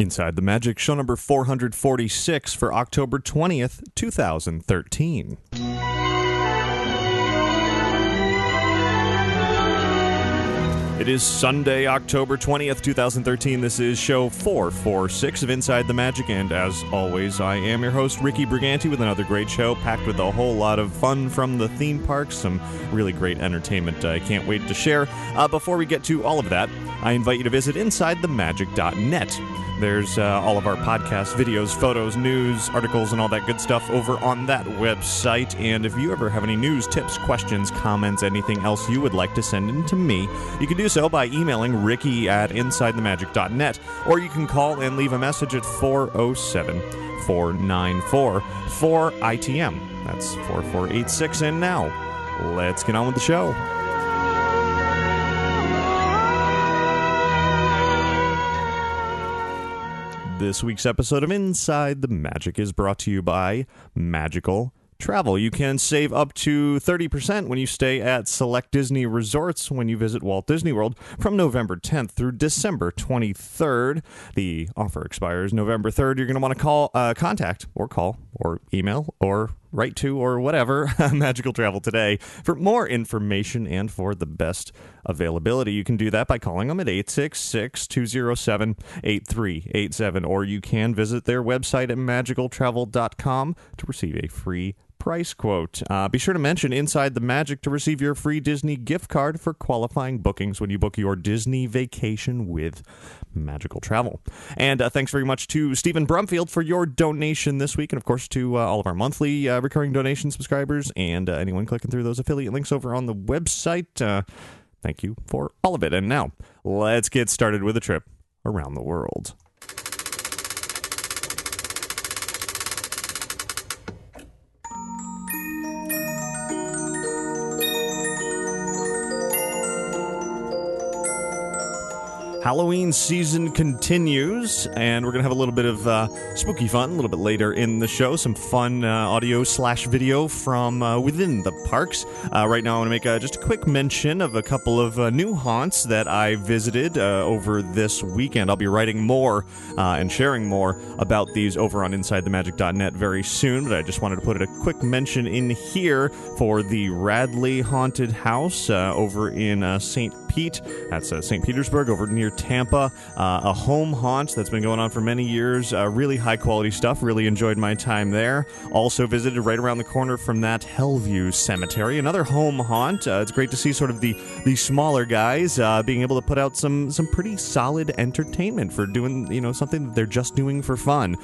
Inside the Magic, show number 446 for October 20th, 2013. It is Sunday, October 20th, 2013. This is show 446 of Inside the Magic, and as always, I am your host, Ricky Briganti, with another great show packed with a whole lot of fun from the theme parks, some really great entertainment I can't wait to share. Before we get to all of that, I invite you to visit InsideTheMagic.net. There's all of our podcasts, videos, photos, news, articles, and all that good stuff over on that website. And if you ever have any news, tips, questions, comments, anything else you would like to send in to me, you can do so by emailing ricky@insidethemagic.net, or you can call and leave a message at 407-494-4ITM. That's 4486. And now, let's get on with the show. This week's episode of Inside the Magic is brought to you by Magical Travel. You can save up to 30% when you stay at select Disney resorts when you visit Walt Disney World from November 10th through December 23rd. The offer expires November 3rd. You're going to want to contact or call or email or write to or whatever Magical Travel today for more information and for the best availability. You can do that by calling them at 866-207-8387, or you can visit their website at magicaltravel.com to receive a free price quote. Be sure to mention Inside the Magic to receive your free Disney gift card for qualifying bookings when you book your Disney vacation with Magical Travel. And thanks very much to Stephen Brumfield for your donation this week, and of course to all of our monthly recurring donation subscribers and anyone clicking through those affiliate links over on the website. Thank you for all of it. And now, let's get started with a trip around the world. Halloween season continues, and we're going to have a little bit of spooky fun a little bit later in the show. Some fun audio/video from within the parks. Right now I want to make just a quick mention of a couple of new haunts that I visited over this weekend. I'll be writing more and sharing more about these over on InsideTheMagic.net very soon, but I just wanted to put a quick mention in here for the Radley Haunted House over in St. Pete. That's St. Petersburg over near Tampa. A home haunt that's been going on for many years. Really high quality stuff. Really enjoyed my time there. Also visited right around the corner from that Hellview Cemetery. Another home haunt. It's great to see sort of the smaller guys being able to put out some pretty solid entertainment for doing something that they're just doing for fun.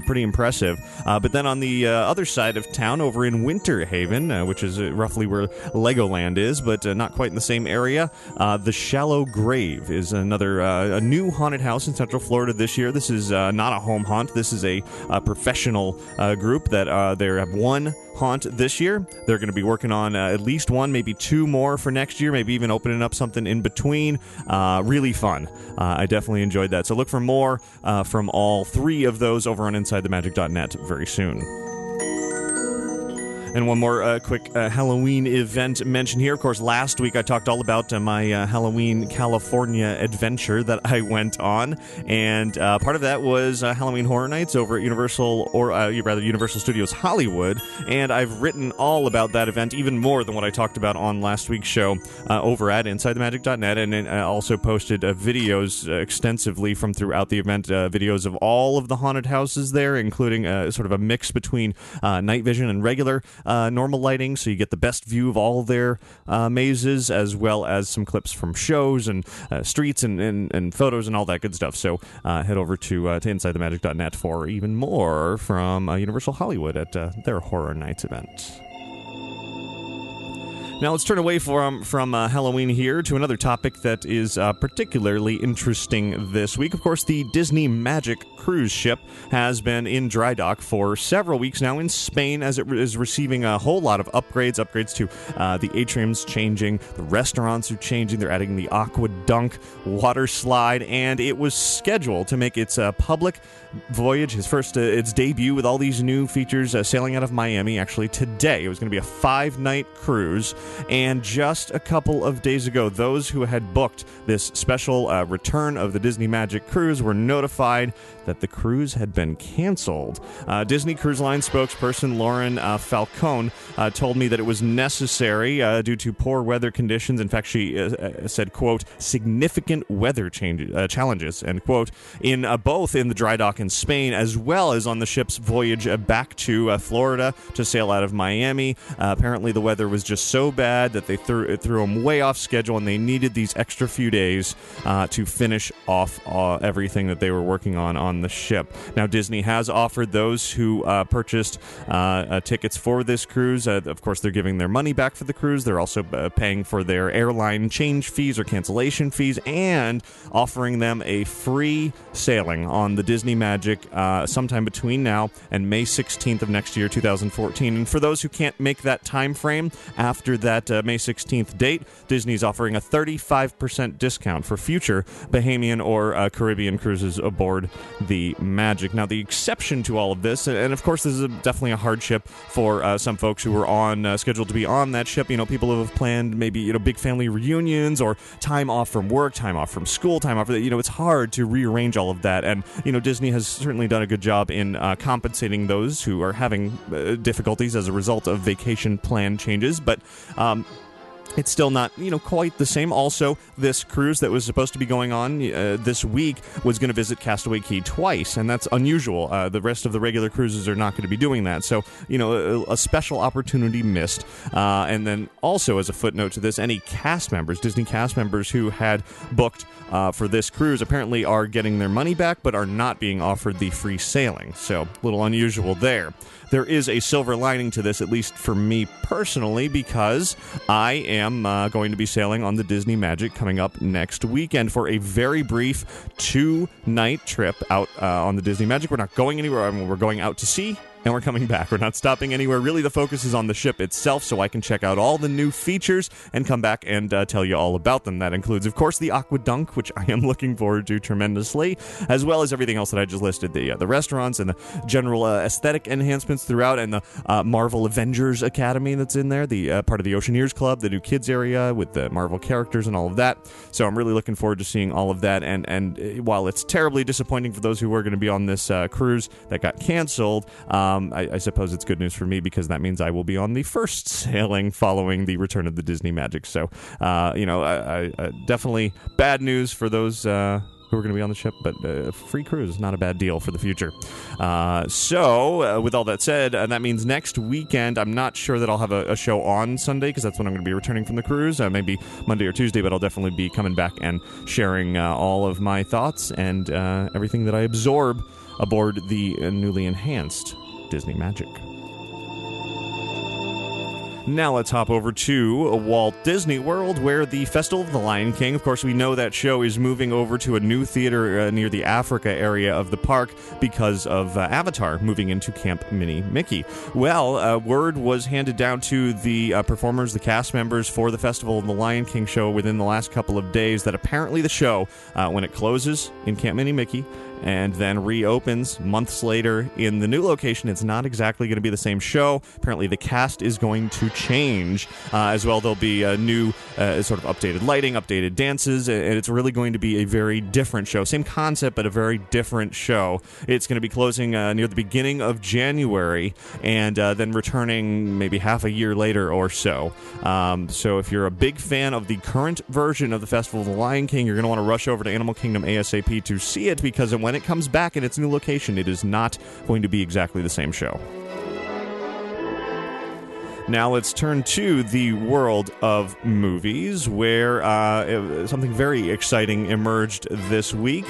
Pretty impressive. But then on the other side of town over in Winter Haven, which is roughly where Legoland is, but not quite in the same area, the Shallow Grave is another a new haunted house in Central Florida this year. This is not a home haunt. This is a professional group that they have one haunt this year. They're going to be working on at least one, maybe two more for next year, maybe even opening up something in between. Really fun. I definitely enjoyed that. So look for more from all three of those over on InsideTheMagic.net very soon. And one more quick Halloween event mention here. Of course, last week I talked all about my Halloween California adventure that I went on, and part of that was Halloween Horror Nights over at Universal Studios Hollywood, and I've written all about that event, even more than what I talked about on last week's show over at InsideTheMagic.net, and I also posted videos extensively from throughout the event, videos of all of the haunted houses there, including sort of a mix between night vision and regular normal lighting, so you get the best view of all their mazes, as well as some clips from shows and streets and photos and all that good stuff. So head over to InsideTheMagic.net for even more from Universal Hollywood at their Horror Nights event. Now let's turn away from Halloween here to another topic that is particularly interesting this week. Of course, the Disney Magic cruise ship has been in dry dock for several weeks now in Spain, as it is receiving a whole lot of upgrades to the atriums changing, the restaurants are changing, they're adding the Aqua Dunk water slide, and it was scheduled to make its public voyage, its debut with all these new features sailing out of Miami actually today. It was going to be a 5-night cruise, And just a couple of days ago, those who had booked this special return of the Disney Magic Cruise were notified that the cruise had been canceled. Disney Cruise Line spokesperson Lauren Falcone told me that it was necessary due to poor weather conditions. In fact, she said, quote, significant weather challenges, end quote, in both in the dry dock in Spain as well as on the ship's voyage back to Florida to sail out of Miami. Apparently, the weather was just so bad that they threw them way off schedule, and they needed these extra few days to finish off everything that they were working on the ship. Now, Disney has offered those who purchased tickets for this cruise, of course, they're giving their money back for the cruise. They're also paying for their airline change fees or cancellation fees, and offering them a free sailing on the Disney Magic sometime between now and May 16th of next year, 2014. And for those who can't make that time frame after that May 16th date, Disney's offering a 35% discount for future Bahamian or Caribbean cruises aboard the Magic. Now, the exception to all of this, and of course this is definitely a hardship for some folks who were on scheduled to be on that ship, people who have planned maybe big family reunions or time off from work, time off from school, time off, it's hard to rearrange all of that, and Disney has certainly done a good job in compensating those who are having difficulties as a result of vacation plan changes, but it's still not, quite the same. Also, this cruise that was supposed to be going on this week was going to visit Castaway Cay twice, and that's unusual. The rest of the regular cruises are not going to be doing that. So, a special opportunity missed. And then also, as a footnote to this, any cast members, Disney cast members who had booked for this cruise apparently are getting their money back, but are not being offered the free sailing. So, a little unusual there. There is a silver lining to this, at least for me personally, because I am going to be sailing on the Disney Magic coming up next weekend for a very brief 2-night trip out on the Disney Magic. We're not going anywhere. We're going out to sea. And we're coming back. We're not stopping anywhere. Really, the focus is on the ship itself, so I can check out all the new features and come back and tell you all about them. That includes, of course, the Aqua Dunk, which I am looking forward to tremendously, as well as everything else that I just listed, the restaurants and the general aesthetic enhancements throughout, and the Marvel Avengers Academy that's in there, the part of the Oceaneers Club, the new kids area with the Marvel characters and all of that. So I'm really looking forward to seeing all of that, and while it's terribly disappointing for those who were going to be on this cruise that got canceled, I suppose it's good news for me, because that means I will be on the first sailing following the return of the Disney Magic. So, definitely bad news for those who are going to be on the ship, but free cruise is not a bad deal for the future. So, with all that said, that means next weekend, I'm not sure that I'll have a show on Sunday, because that's when I'm going to be returning from the cruise, maybe Monday or Tuesday, but I'll definitely be coming back and sharing all of my thoughts and everything that I absorb aboard the newly enhanced Disney Magic. Now let's hop over to Walt Disney World, where the Festival of the Lion King, of course, we know that show is moving over to a new theater near the Africa area of the park because of Avatar moving into Camp Mini Mickey. Well, word was handed down to the performers, the cast members for the Festival of the Lion King show within the last couple of days that apparently the show, when it closes in Camp Mini Mickey and then reopens months later in the new location, it's not exactly going to be the same show. Apparently the cast is going to change as well. There'll be a new sort of updated lighting, updated dances, and it's really going to be a very different show. Same concept, but a very different show. It's going to be closing near the beginning of January, and then returning maybe half a year later or so. So if you're a big fan of the current version of the Festival of the Lion King, you're going to want to rush over to Animal Kingdom ASAP to see it, because when it comes back in its new location, it is not going to be exactly the same show. Now let's turn to the world of movies, where something very exciting emerged this week,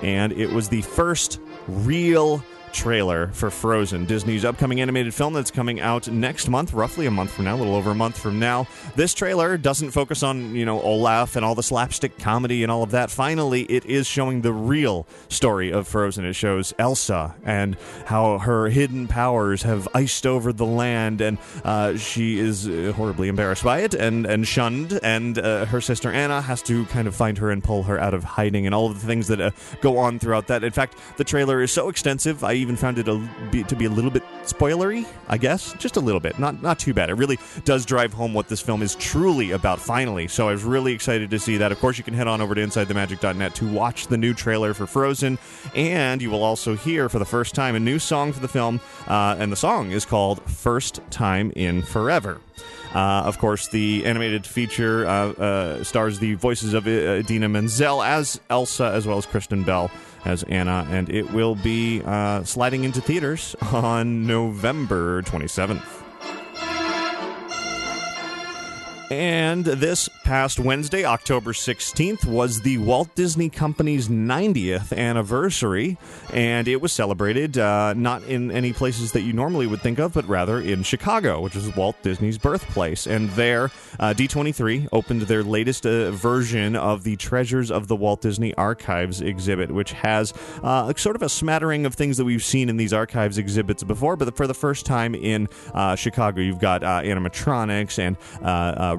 and it was the first real trailer for Frozen, Disney's upcoming animated film that's coming out next month, roughly a month from now, a little over a month from now. This trailer doesn't focus on, Olaf and all the slapstick comedy and all of that. Finally, it is showing the real story of Frozen. It shows Elsa and how her hidden powers have iced over the land, and she is horribly embarrassed by it and shunned, and her sister Anna has to kind of find her and pull her out of hiding, and all of the things that go on throughout that. In fact, the trailer is so extensive, I even found it to be a little bit spoilery, I guess. Just a little bit. Not too bad. It really does drive home what this film is truly about, finally. So I was really excited to see that. Of course, you can head on over to InsideTheMagic.net to watch the new trailer for Frozen, and you will also hear for the first time a new song for the film, and the song is called First Time in Forever. Of course, the animated feature stars the voices of Idina Menzel as Elsa, as well as Kristen Bell as Anna, and it will be sliding into theaters on November 27th. And this past Wednesday, October 16th, was the Walt Disney Company's 90th anniversary, and it was celebrated not in any places that you normally would think of, but rather in Chicago, which is Walt Disney's birthplace. And there, D23 opened their latest version of the Treasures of the Walt Disney Archives exhibit, which has sort of a smattering of things that we've seen in these archives exhibits before, but for the first time in Chicago. You've got animatronics and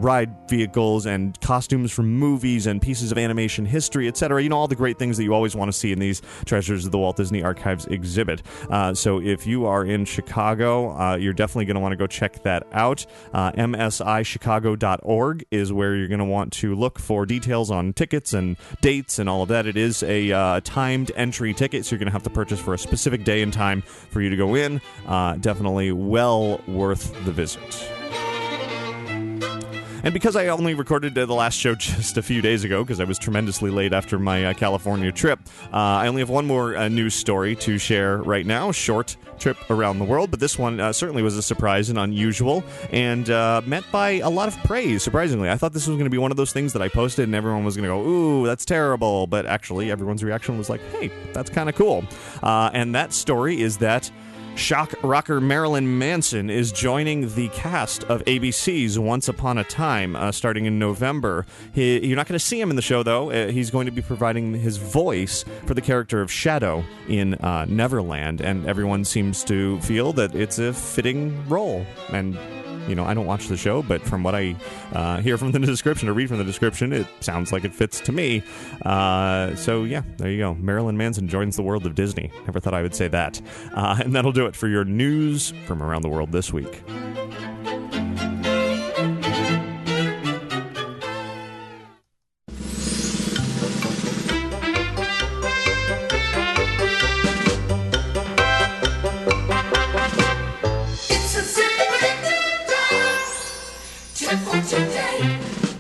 ride vehicles and costumes from movies and pieces of animation history, etc. You know, all the great things that you always want to see in these Treasures of the Walt Disney Archives exhibit. So if you are in Chicago, you're definitely going to want to go check that out. msichicago.org is where you're going to want to look for details on tickets and dates and all of that. It is a timed entry ticket, so you're going to have to purchase for a specific day and time for you to go in. Definitely well worth the visit. And because I only recorded the last show just a few days ago, because I was tremendously late after my California trip, I only have one more news story to share right now. Short trip around the world, but this one certainly was a surprise and unusual, and met by a lot of praise, surprisingly. I thought this was going to be one of those things that I posted and everyone was going to go, ooh, that's terrible, but actually everyone's reaction was like, hey, that's kind of cool. And that story is that shock rocker Marilyn Manson is joining the cast of ABC's Once Upon a Time, starting in November. You're not going to see him in the show, though. He's going to be providing his voice for the character of Shadow in Neverland, and everyone seems to feel that it's a fitting role. And you know, I don't watch the show, but from what I hear from the description or read from the description, it sounds like it fits to me. So, yeah, there you go. Marilyn Manson joins the world of Disney. Never thought I would say that. And that'll do it for your news from around the world this week.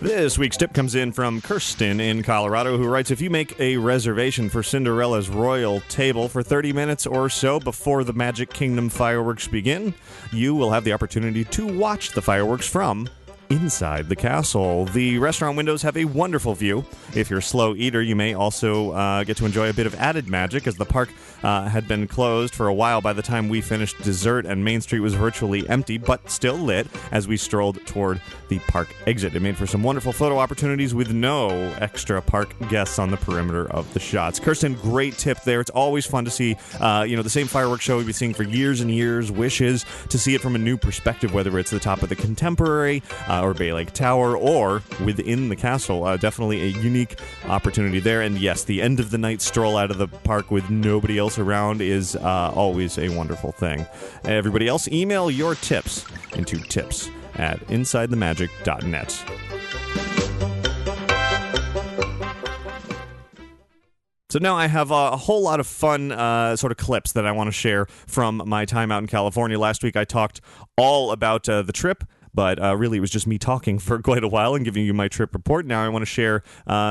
This week's tip comes in from Kirsten in Colorado, who writes, if you make a reservation for Cinderella's royal table for 30 minutes or so before the Magic Kingdom fireworks begin, you will have the opportunity to watch the fireworks from inside the castle. The restaurant windows have a wonderful view. If you're a slow eater, you may also get to enjoy a bit of added magic, as the park had been closed for a while by the time we finished dessert, and Main Street was virtually empty, but still lit as we strolled toward the park exit. It made for some wonderful photo opportunities with no extra park guests on the perimeter of the shots. Kirsten, great tip there. It's always fun to see, the same fireworks show we've been seeing for years and years, Wishes, to see it from a new perspective, whether it's the top of the Contemporary, or Bay Lake Tower, or within the castle. Definitely a unique opportunity there. And yes, the end of the night stroll out of the park with nobody else around is always a wonderful thing. Everybody else, email your tips into tips@insidethemagic.net. So now I have a whole lot of fun sort of clips that I want to share from my time out in California. Last week I talked all about the trip, but really it was just me talking for quite a while and giving you my trip report. Now I want to share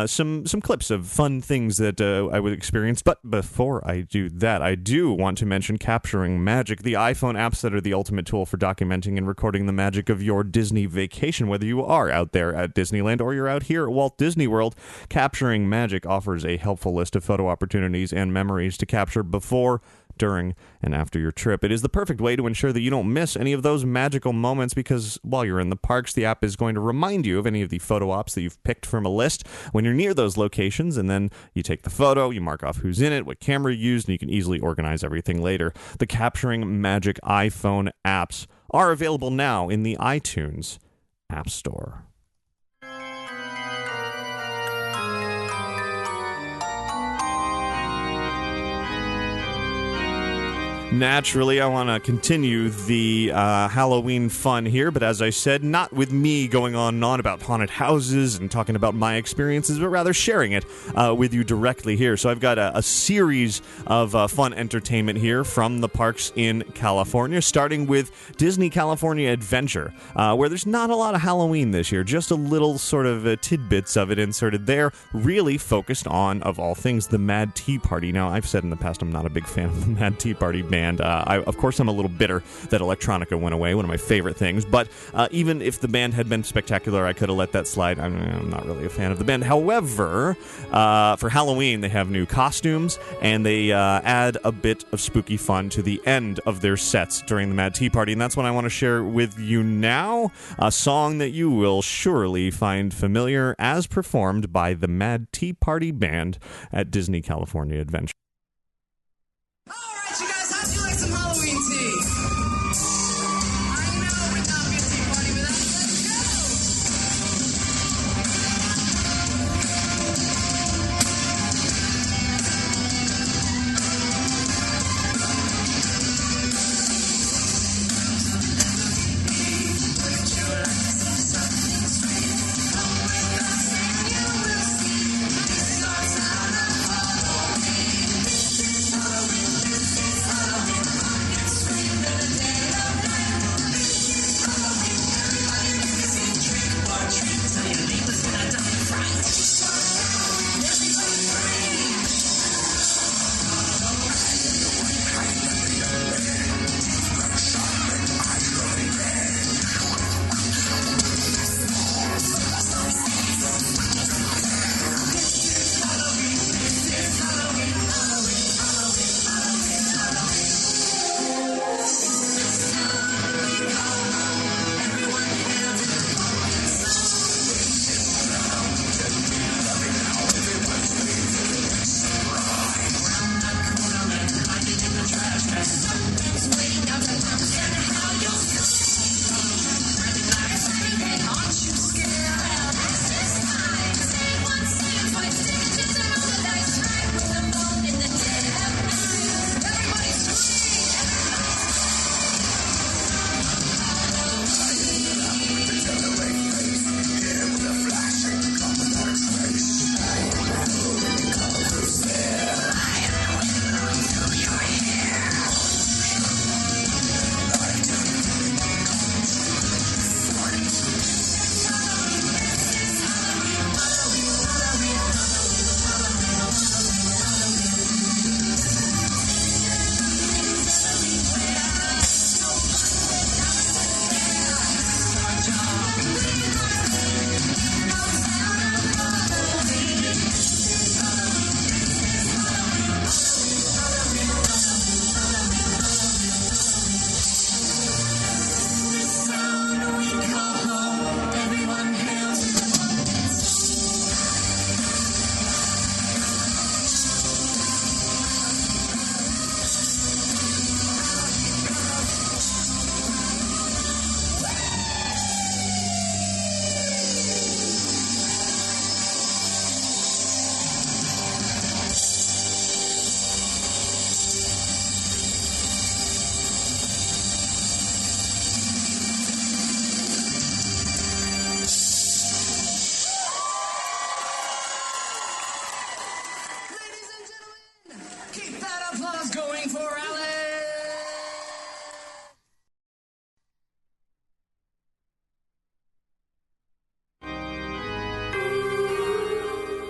some clips of fun things that I would experience. But before I do that, I do want to mention Capturing Magic, the iPhone apps that are the ultimate tool for documenting and recording the magic of your Disney vacation. Whether you are out there at Disneyland or you're out here at Walt Disney World, Capturing Magic offers a helpful list of photo opportunities and memories to capture before, during, and after your trip. It is the perfect way to ensure that you don't miss any of those magical moments, because while you're in the parks, the app is going to remind you of any of the photo ops that you've picked from a list when you're near those locations, and then you take the photo, you mark off who's in it, what camera you used, and you can easily organize everything later. The Capturing Magic iPhone apps are available now in the iTunes App Store. Naturally, I want to continue the Halloween fun here, but as I said, not with me going on and on about haunted houses and talking about my experiences, but rather sharing it with you directly here. So I've got a series of fun entertainment here from the parks in California, starting with Disney California Adventure, where there's not a lot of Halloween this year, just a little sort of tidbits of it inserted there, really focused on, of all things, the Mad Tea Party. Now, I've said in the past I'm not a big fan of the Mad Tea Party band. Of course, I'm a little bitter that Electronica went away, one of my favorite things. But even if the band had been spectacular, I could have let that slide. I'm not really a fan of the band. However, for Halloween, they have new costumes, and they add a bit of spooky fun to the end of their sets during the Mad Tea Party. And that's what I want to share with you now, a song that you will surely find familiar as performed by the Mad Tea Party Band at Disney California Adventure. Alright, you guys, how'd you like some Halloween tea? I know we're not a tea party without it.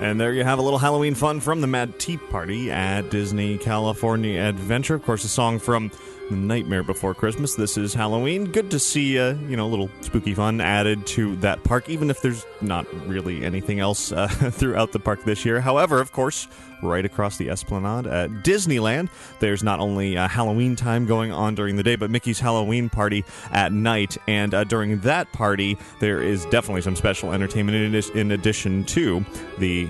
And there you have a little Halloween fun from the Mad Tea Party at Disney California Adventure. Of course, a song from The Nightmare Before Christmas. This is Halloween. Good to see, a little spooky fun added to that park, even if there's not really anything else throughout the park this year. However, of course, right across the Esplanade at Disneyland, there's not only Halloween time going on during the day, but Mickey's Halloween Party at night. And during that party, there is definitely some special entertainment in addition to the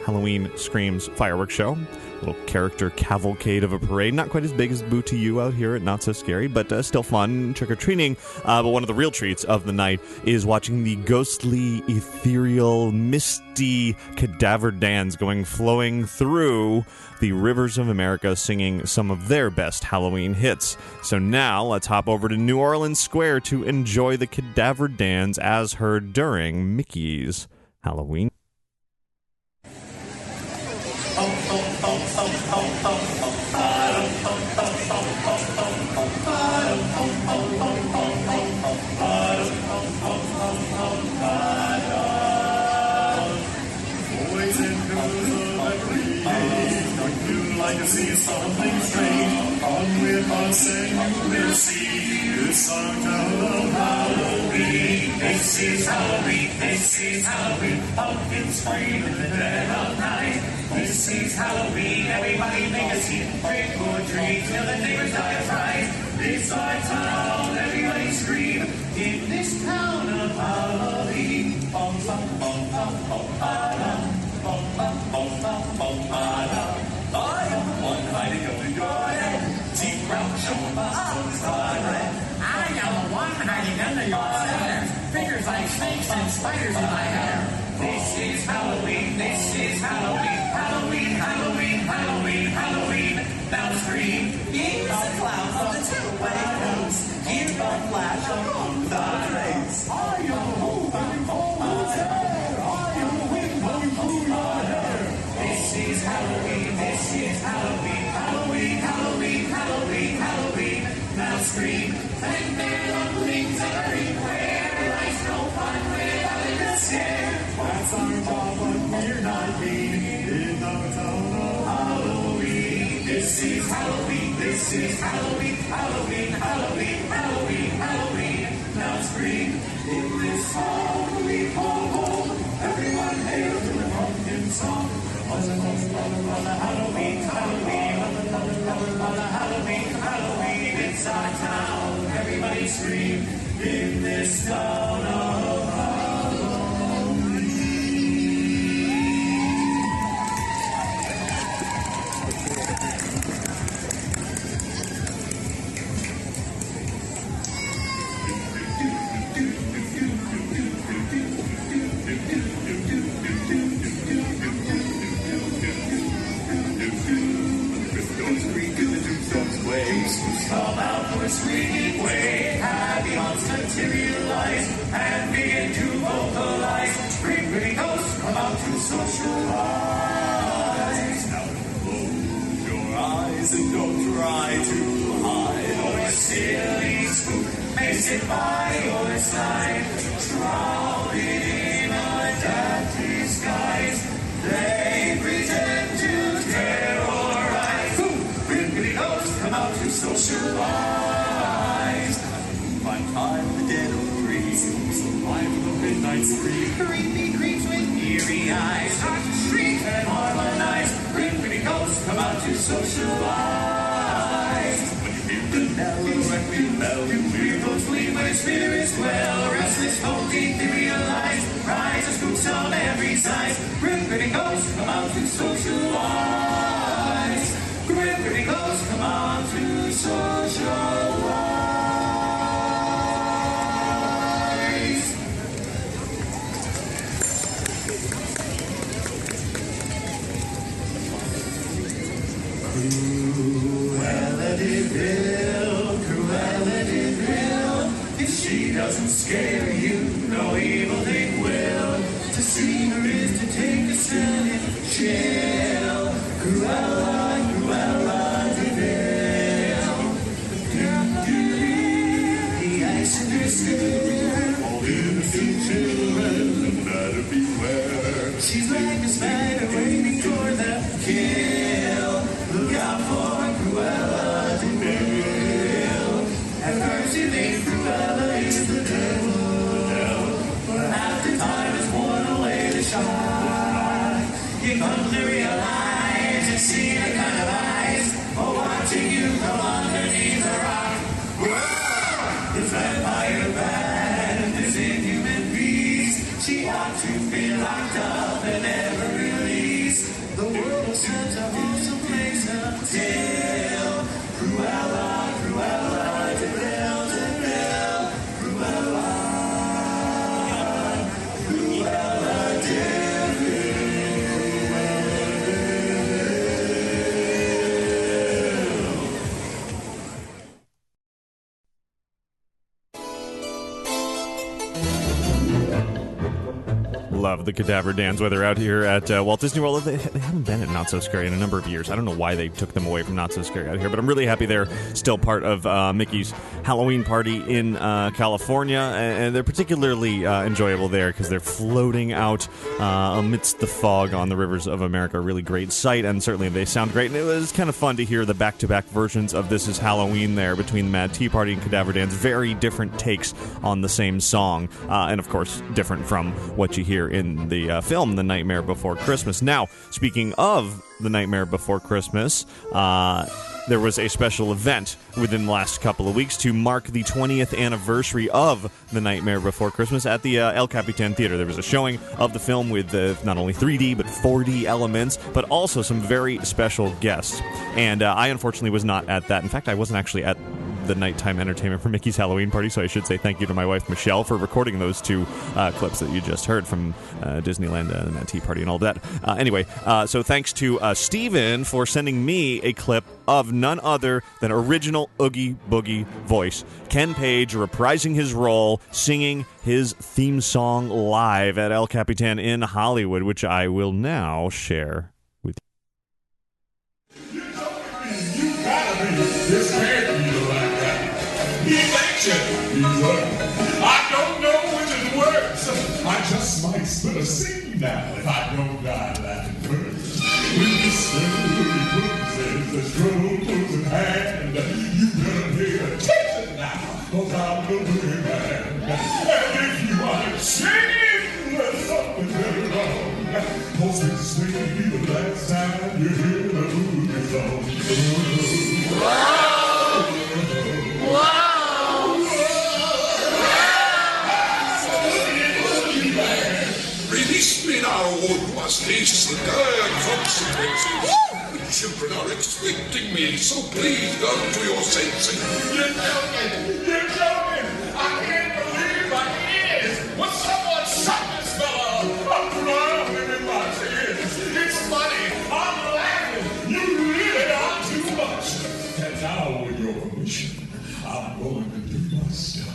Halloween Screams fireworks show. A little character cavalcade of a parade. Not quite as big as Boo to You out here at Not So Scary, but still fun, trick-or-treating. But one of the real treats of the night is watching the ghostly, ethereal, misty Cadaver Dans flowing through the rivers of America, singing some of their best Halloween hits. So now, let's hop over to New Orleans Square to enjoy the Cadaver Dans as heard during Mickey's Halloween. See something strange, come with us and you will see this our town of Halloween. This is Halloween, this is Halloween, pumpkins scream in the dead of night. This is Halloween, everybody make a scene, trick or treat till the neighbors die of fright. This our town, everybody scream in this town of Halloween. Bum bum bum bum bum ba-dum, bum bum bum bum bum ba-dum. I am the one hiding under your head. Deep brown show my son's red. I am the one hiding under your hair. Fingers like snakes and spiders in my hair. This is Halloween, this is Halloween. Halloween, Halloween, Halloween, Halloween. Now scream. He's the clown of the two-way coats. Hear the flash along the trace. I am the who when you pull my hair. I am the wind when you pull my hair. This is Halloween, this is Halloween, Halloween, Halloween, Halloween, Halloween. Now scream, and there are things everywhere. Life's no fun without a scare. That's our job, but we're not mean in the town of Halloween. This is Halloween, this is Halloween, Halloween, Halloween, Halloween, Halloween. Now scream, in this song we call home. Everyone hail to the pumpkin song. Halloween, Halloween, Halloween, Halloween, it's our town. Everybody scream in this town of Halloween. Come out for a screaming way. Happy haunts materialize and begin to vocalize. Bring pretty ghosts, come out to socialize. Now close your eyes and don't try to hide. Or a silly spook may sit by your side, shrouded in a dark disguise. They pretend to terrorize. Bring pretty ghosts, come out to socialize. My time, the dead of dreams, alive with a midnight scream. Creepy creeps with eerie eyes, start to shriek and harmonize. Bring pretty ghosts, come out to socialize. When you hear the mellow and bell, You hear those gleam where spirits dwell. Restless homes etherealize. Rise of spooks on every side. Bring pretty ghosts, come out to socialize. Bring pretty ghosts, come out to socialize. Cruella de Vil, Cruella de Vil. If she doesn't scare you, no evil thing will. To see her is to take a silly chill. Cruella, Cruella de Vil. The ice in her skin. All innocent children better beware. She's like a spider waiting for the kill. Look out for Cruella de Vil. At first you think Cruella is the devil. love the Cadaver Dans, whether out here at Walt Disney World. They haven't been at Not So Scary in a number of years. I don't know why they took them away from Not So Scary out here, but I'm really happy they're still part of Mickey's Halloween party in California, and they're particularly enjoyable there because they're floating out amidst the fog on the rivers of America. A really great sight, and certainly they sound great, and it was kind of fun to hear the back-to-back versions of This Is Halloween there between the Mad Tea Party and Cadaver Dans. Very different takes on the same song, and of course different from what you hear in the film The Nightmare Before Christmas. Now, speaking of The Nightmare Before Christmas, there was a special event within the last couple of weeks to mark the 20th anniversary of The Nightmare Before Christmas at the El Capitan Theater. There was a showing of the film with not only 3D but 4D elements, but also some very special guests. And I unfortunately was not at that. In fact, I wasn't actually at the nighttime entertainment for Mickey's Halloween party, so I should say thank you to my wife Michelle for recording those two clips that you just heard from Disneyland and that tea party and all that. Anyway, so thanks to Steven for sending me a clip of none other than original Oogie Boogie voice, Ken Page reprising his role, singing his theme song live at El Capitan in Hollywood, which I will now share with you. You gotta be. This can't be like that. He's ancient. He's ugly. I don't know which is worse. I just might spill a scene now if I don't die laughing first. When the story closes, the stroke goes in hand. You better pay attention now, 'cause I'm the boogeyman. And if you are singing, there's something very wrong. 'Cause this may be the last time you hear the boogie song. Release me now, or must haste the dire consequences. The children are expecting me, so please come to your senses. You're joking! You're joking! I can't believe my ears! Will someone shut this fellow? I'm drowning in my tears! It's funny! I'm laughing! You really are too much! And now, with your permission, I'm going to do my stuff.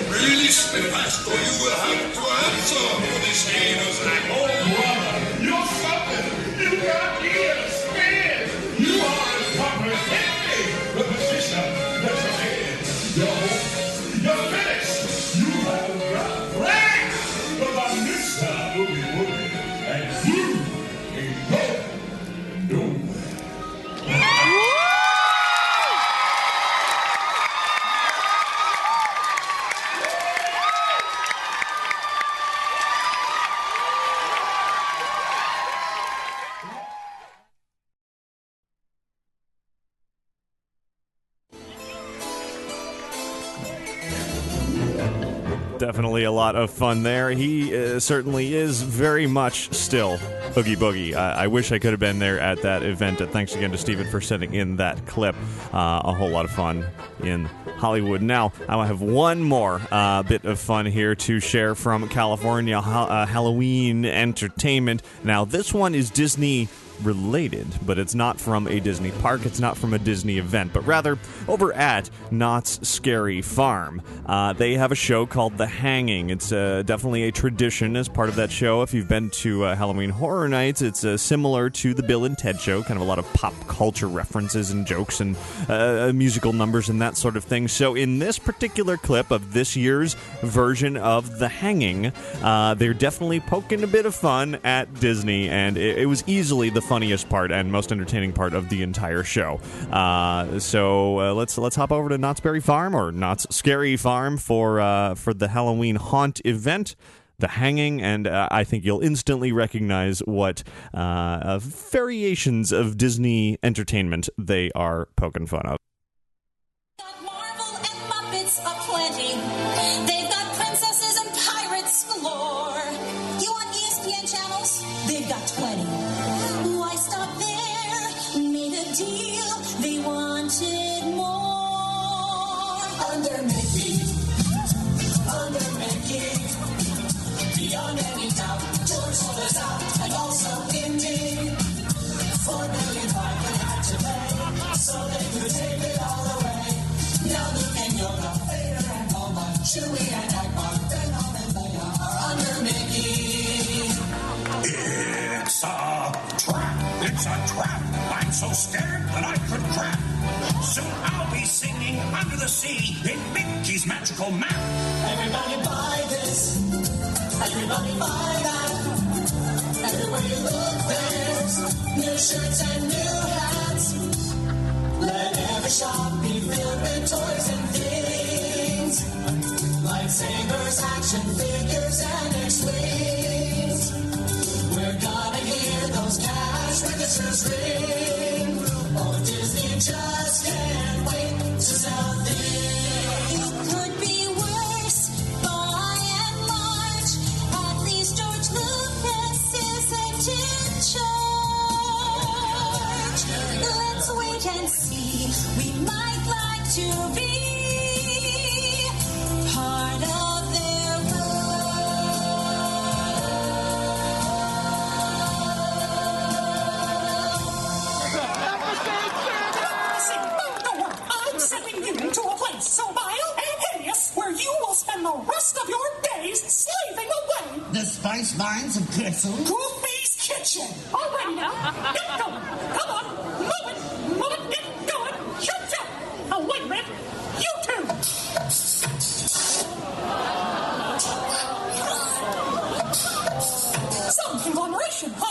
Release me fast, or you will have to answer for this heinous act. Oh, brother, you're something! You got ears, spin! You are as comprehending the position that you're in. You're finished! You have got brains! Because I'm Mr. Oogie Boogie, and you ain't going nowhere. Definitely a lot of fun there. He certainly is very much still Oogie Boogie. I wish I could have been there at that event. Thanks again to Steven for sending in that clip. A whole lot of fun in Hollywood. Now, I have one more bit of fun here to share from California Halloween entertainment. Now, this one is Disney related, but it's not from a Disney park, it's not from a Disney event, but rather over at Knott's Scary Farm. They have a show called The Hanging. It's definitely a tradition as part of that show. If you've been to Halloween Horror Nights, it's similar to the Bill and Ted show, kind of a lot of pop culture references and jokes and musical numbers and that sort of thing. So in this particular clip of this year's version of The Hanging, they're definitely poking a bit of fun at Disney, and it was easily the funniest part and most entertaining part of the entire show. So let's hop over to Knott's Berry Farm, or Knott's Scary Farm, for the Halloween Haunt event, The Hanging, and I think you'll instantly recognize what variations of Disney entertainment they are poking fun of. Marvel and Muppets aplenty. They've got princesses and pirates galore. You want ESPN channels? They've got 20. Why stop there? Made a deal they wanted. beyond any doubt. George sold us out, and also Indy. 4 million fine they had to pay, so they could take it all away. Now Luke and Yoda, Vader and Bulma, Chewie and Akbar, Venom and Leia are under Mickey. It's a trap. It's a trap. I'm so scared that I could crap. Soon I'll be singing under the sea in Mickey's magical map. Everybody buy this. Everybody buy that. Everywhere you look, there's new shirts and new hats. Let every shop be filled with toys and things. Lightsabers, action figures, and X-Wings. We're gonna hear those cash registers ring. Oh, Disney just can't wait to sell things. Could be worse by and large. At least George Lucas isn't in charge. Let's wait and see. We might like to be part of their I'm sending you to a place so vile and hideous where you will spend the rest of your days slaving away. The spice mines of Gristle. Goofy's Kitchen. All right now, get going. Come on, move it, get going. Shoot, shoot. Oh, wait a minute. You two. Some conglomeration, huh?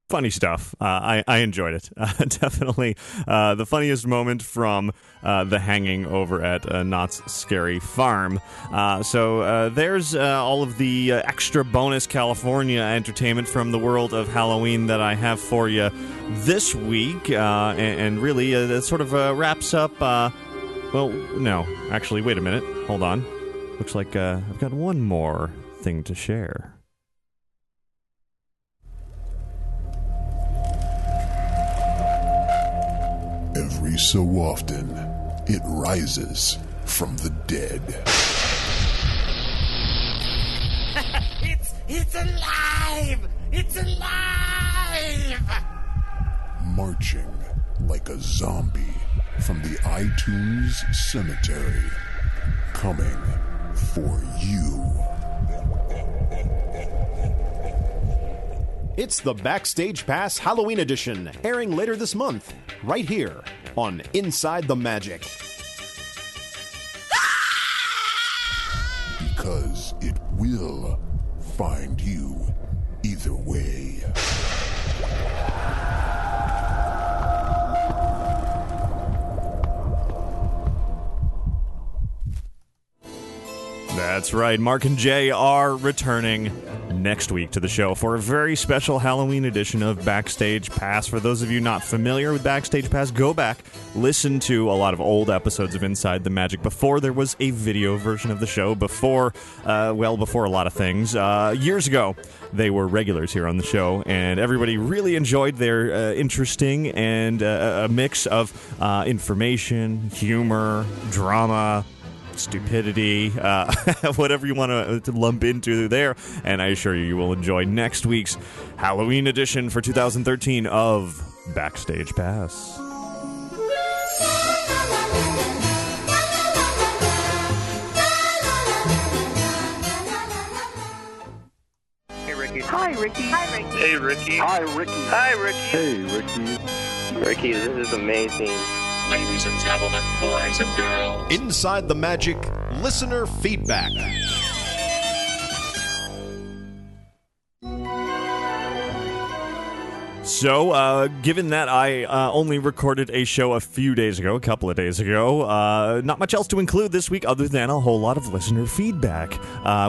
Funny stuff. I enjoyed it. Definitely the funniest moment from the hanging over at Knott's Scary Farm. So there's all of the extra bonus California entertainment from the world of Halloween that I have for you this week. And really, that sort of wraps up... well, no. Actually, wait a minute. Hold on. Looks like I've got one more thing to share. Every so often, it rises from the dead. It's alive! It's alive! Marching like a zombie from the iTunes cemetery. Coming for you. It's the Backstage Pass Halloween edition, airing later this month, right here on Inside the Magic. Because it will find you either way. That's right. Mark and Jay are returning next week to the show for a very special Halloween edition of Backstage Pass. For those of you not familiar with Backstage Pass, go back, listen to a lot of old episodes of Inside the Magic before there was a video version of the show, before a lot of things. Years ago, they were regulars here on the show, and everybody really enjoyed their interesting and a mix of information, humor, drama, stupidity, whatever you want to lump into there, and I assure you will enjoy next week's Halloween edition for 2013 of Backstage Pass. Hey, Ricky. Hi, Ricky. Hi, Ricky. Hey, Ricky. Hi, Ricky. Hi, Ricky. Hey, Ricky. Ricky, this is amazing. Ladies and gentlemen, boys and girls. Inside the Magic listener feedback. So, given that I only recorded a show a couple of days ago, not much else to include this week other than a whole lot of listener feedback,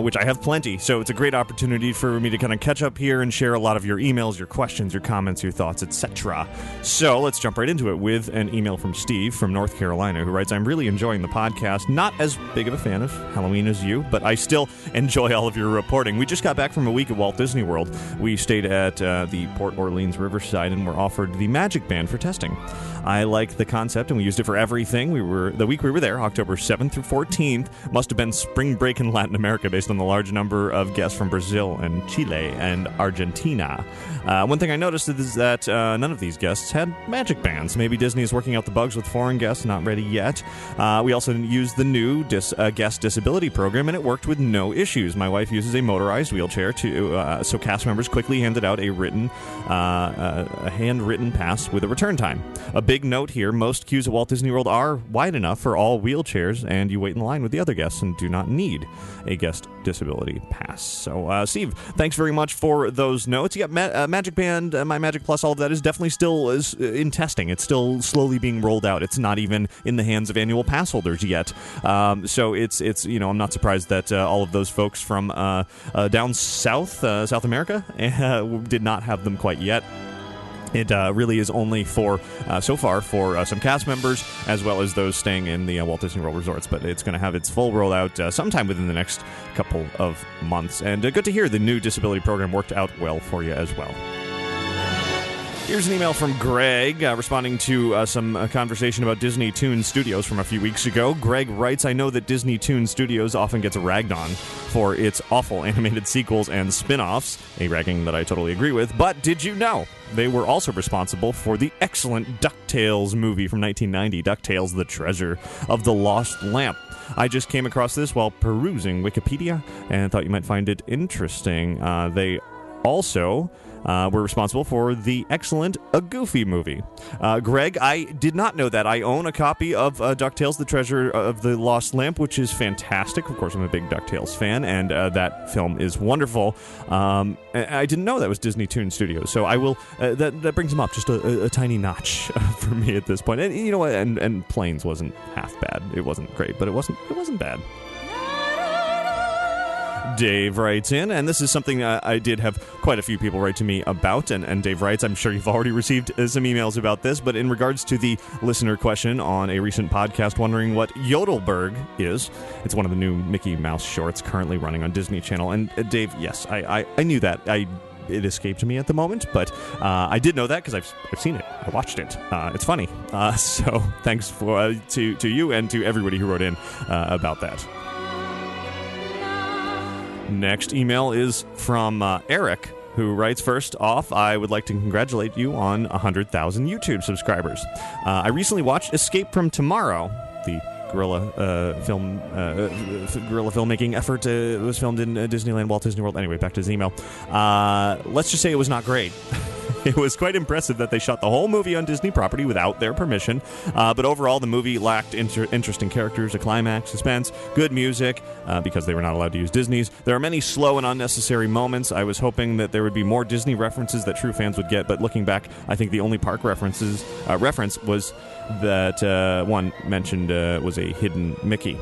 which I have plenty. So it's a great opportunity for me to kind of catch up here and share a lot of your emails, your questions, your comments, your thoughts, etc. So let's jump right into it with an email from Steve from North Carolina, who writes, I'm really enjoying the podcast. Not as big of a fan of Halloween as you, but I still enjoy all of your reporting. We just got back from a week at Walt Disney World. We stayed at the Port Orleans Riverside Riverside and were offered the Magic Band for testing. I like the concept, and we used it for everything. The week we were there, October 7th through 14th, must have been spring break in Latin America based on the large number of guests from Brazil and Chile and Argentina. One thing I noticed is that none of these guests had Magic Bands. Maybe Disney is working out the bugs with foreign guests, not ready yet. We also used the new guest disability program, and it worked with no issues. My wife uses a motorized wheelchair, so cast members quickly handed out a handwritten pass with a return time. A big note here, most queues at Walt Disney World are wide enough for all wheelchairs, and you wait in line with the other guests and do not need a guest disability pass. So, Steve, thanks very much for those notes. You got Magic Band, My Magic Plus, all of that is definitely still in testing. It's still slowly being rolled out. It's not even in the hands of annual pass holders yet. So it's I'm not surprised that all of those folks from down south, South America, did not have them quite yet. It really is only so far for some cast members as well as those staying in the Walt Disney World resorts. But it's going to have its full rollout sometime within the next couple of months. And good to hear the new disability program worked out well for you as well. Here's an email from Greg responding to some conversation about Disney Toon Studios from a few weeks ago. Greg writes, I know that Disney Toon Studios often gets ragged on for its awful animated sequels and spin-offs, a ragging that I totally agree with, but did you know they were also responsible for the excellent DuckTales movie from 1990, DuckTales: The Treasure of the Lost Lamp? I just came across this while perusing Wikipedia and thought you might find it interesting. They also were responsible for the excellent A Goofy movie. Greg, I did not know that. I own a copy of DuckTales: The Treasure of the Lost Lamp, which is fantastic. Of course, I'm a big DuckTales fan, and that film is wonderful. I didn't know that was Disney Toon Studios, so I will. That brings them up just a tiny notch for me at this point. And you know what? And Planes wasn't half bad. It wasn't great, but it wasn't bad. Dave writes in, and this is something I did have quite a few people write to me about, and Dave writes, I'm sure you've already received some emails about this, but in regards to the listener question on a recent podcast wondering what Yodelberg is, it's one of the new Mickey Mouse shorts currently running on Disney Channel, and Dave, yes, I knew that. It escaped me at the moment, but I did know that because I've seen it. I watched it. It's funny. So thanks to you and to everybody who wrote in about that. Next email is from Eric, who writes, first off, I would like to congratulate you on 100,000 YouTube subscribers. I recently watched Escape from Tomorrow, the guerrilla filmmaking effort. It was filmed in Disneyland, Walt Disney World. Anyway, back to his email. Let's just say it was not great. It was quite impressive that they shot the whole movie on Disney property without their permission, but overall the movie lacked interesting characters, a climax, suspense, good music, because they were not allowed to use Disney's. There are many slow and unnecessary moments. I was hoping that there would be more Disney references that true fans would get, but looking back, I think the only park reference was that one mentioned was a hidden Mickey.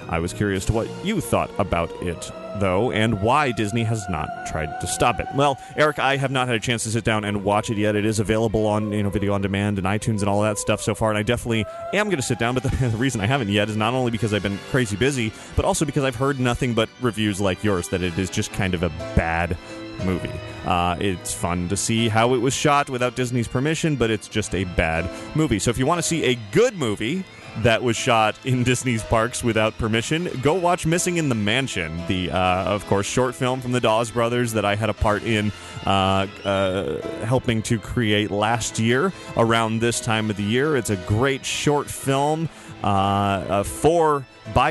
I was curious to what you thought about it, though, and why Disney has not tried to stop it. Well, Eric, I have not had a chance to sit down and watch it yet. It is available on video on demand and iTunes and all that stuff so far, and I definitely am going to sit down, but the reason I haven't yet is not only because I've been crazy busy, but also because I've heard nothing but reviews like yours that it is just kind of a bad movie. It's fun to see how it was shot without Disney's permission, but it's just a bad movie. So if you want to see a good movie that was shot in Disney's parks without permission, go watch Missing in the Mansion, the, of course, short film from the Dawes brothers that I had a part in helping to create last year around this time of the year. It's a great short film by